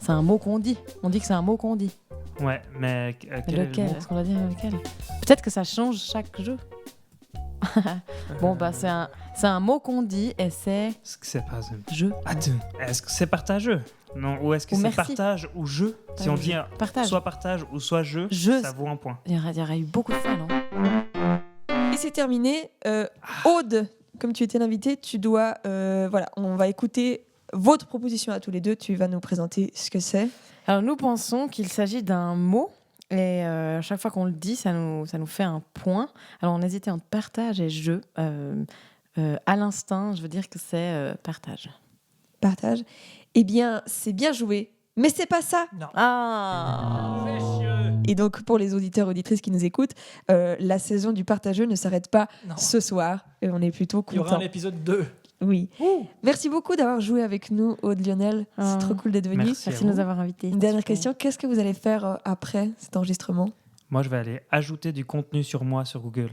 un mot qu'on dit. On dit que c'est un mot qu'on dit. Ouais, mais quel est le Lequel? mot Est-ce qu'on va dire lequel? Peut-être que ça change chaque jeu. Bon, bah, c'est un mot qu'on dit et c'est Est-ce que c'est pas jeu. Attends, est-ce que c'est partageux? Non, ou est-ce que Ou c'est merci. partage ou jeu? Si on dit Partage. soit partage ou soit jeu, Jeu, ça vaut un point. Il y aurait eu beaucoup de ça, non? Et c'est terminé. Aude, comme tu étais l'invité, tu dois... voilà, on va écouter votre proposition à tous les deux. Tu vas nous présenter ce que c'est. Alors, nous pensons qu'il s'agit d'un mot. Et chaque fois qu'on le dit, ça nous fait un point. Alors, on hésitait entre partage et jeu. À l'instinct, je veux dire que c'est partage. Partage. Eh bien, c'est bien joué. Mais c'est pas ça. Non. Ah. Et donc, pour les auditeurs auditrices qui nous écoutent, la saison du partageux ne s'arrête pas Non. ce soir. Et on est plutôt Il y aura contents. un épisode 2. Oui. Merci beaucoup d'avoir joué avec nous, Aude Lionel. Ah. C'est trop cool d'être venu. Merci. Merci de nous avoir invités. Une dernière Super. question. Qu'est-ce que vous allez faire après cet enregistrement? Moi, je vais aller ajouter du contenu sur moi sur Google.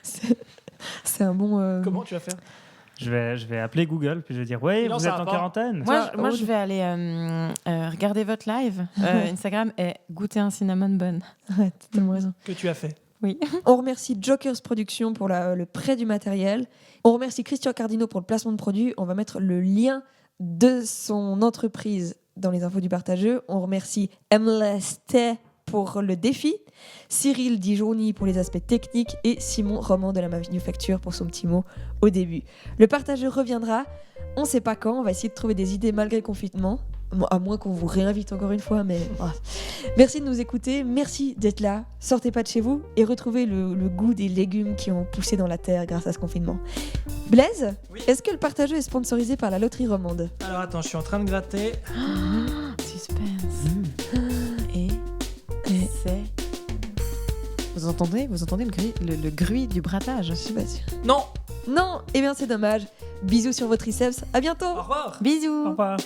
C'est un bon... Comment tu vas faire? Je vais appeler Google, puis je vais dire ouais, Il lance vous êtes un en rapport. quarantaine. Moi, Aude. je vais aller regarder votre live Instagram et goûter un cinnamon bun. Ouais, t'as tellement raison. Que tu as fait? On remercie Jokers Productions pour le prêt du matériel. On remercie Christian Cardino pour le placement de produit. On va mettre le lien de son entreprise dans les infos du partageux. On remercie MLST pour le défi, Cyril Dijourny pour les aspects techniques et Simon Roman de la Manufacture pour son petit mot au début. Le partageux reviendra. On ne sait pas quand. On va essayer de trouver des idées malgré le confinement. À moins qu'on vous réinvite encore une fois, mais merci de nous écouter, merci d'être là, sortez pas de chez vous et retrouvez le goût des légumes qui ont poussé dans la terre grâce à ce confinement. Blaise, Oui. est-ce que le partageux est sponsorisé par la loterie romande? Alors attends, je suis en train de gratter. Suspense. Et c'est... Vous entendez le bruit du brattage? Je suis pas sûre. Non. Non, eh bien c'est dommage. Bisous sur vos triceps, à bientôt. Au revoir. Bisous. Au revoir.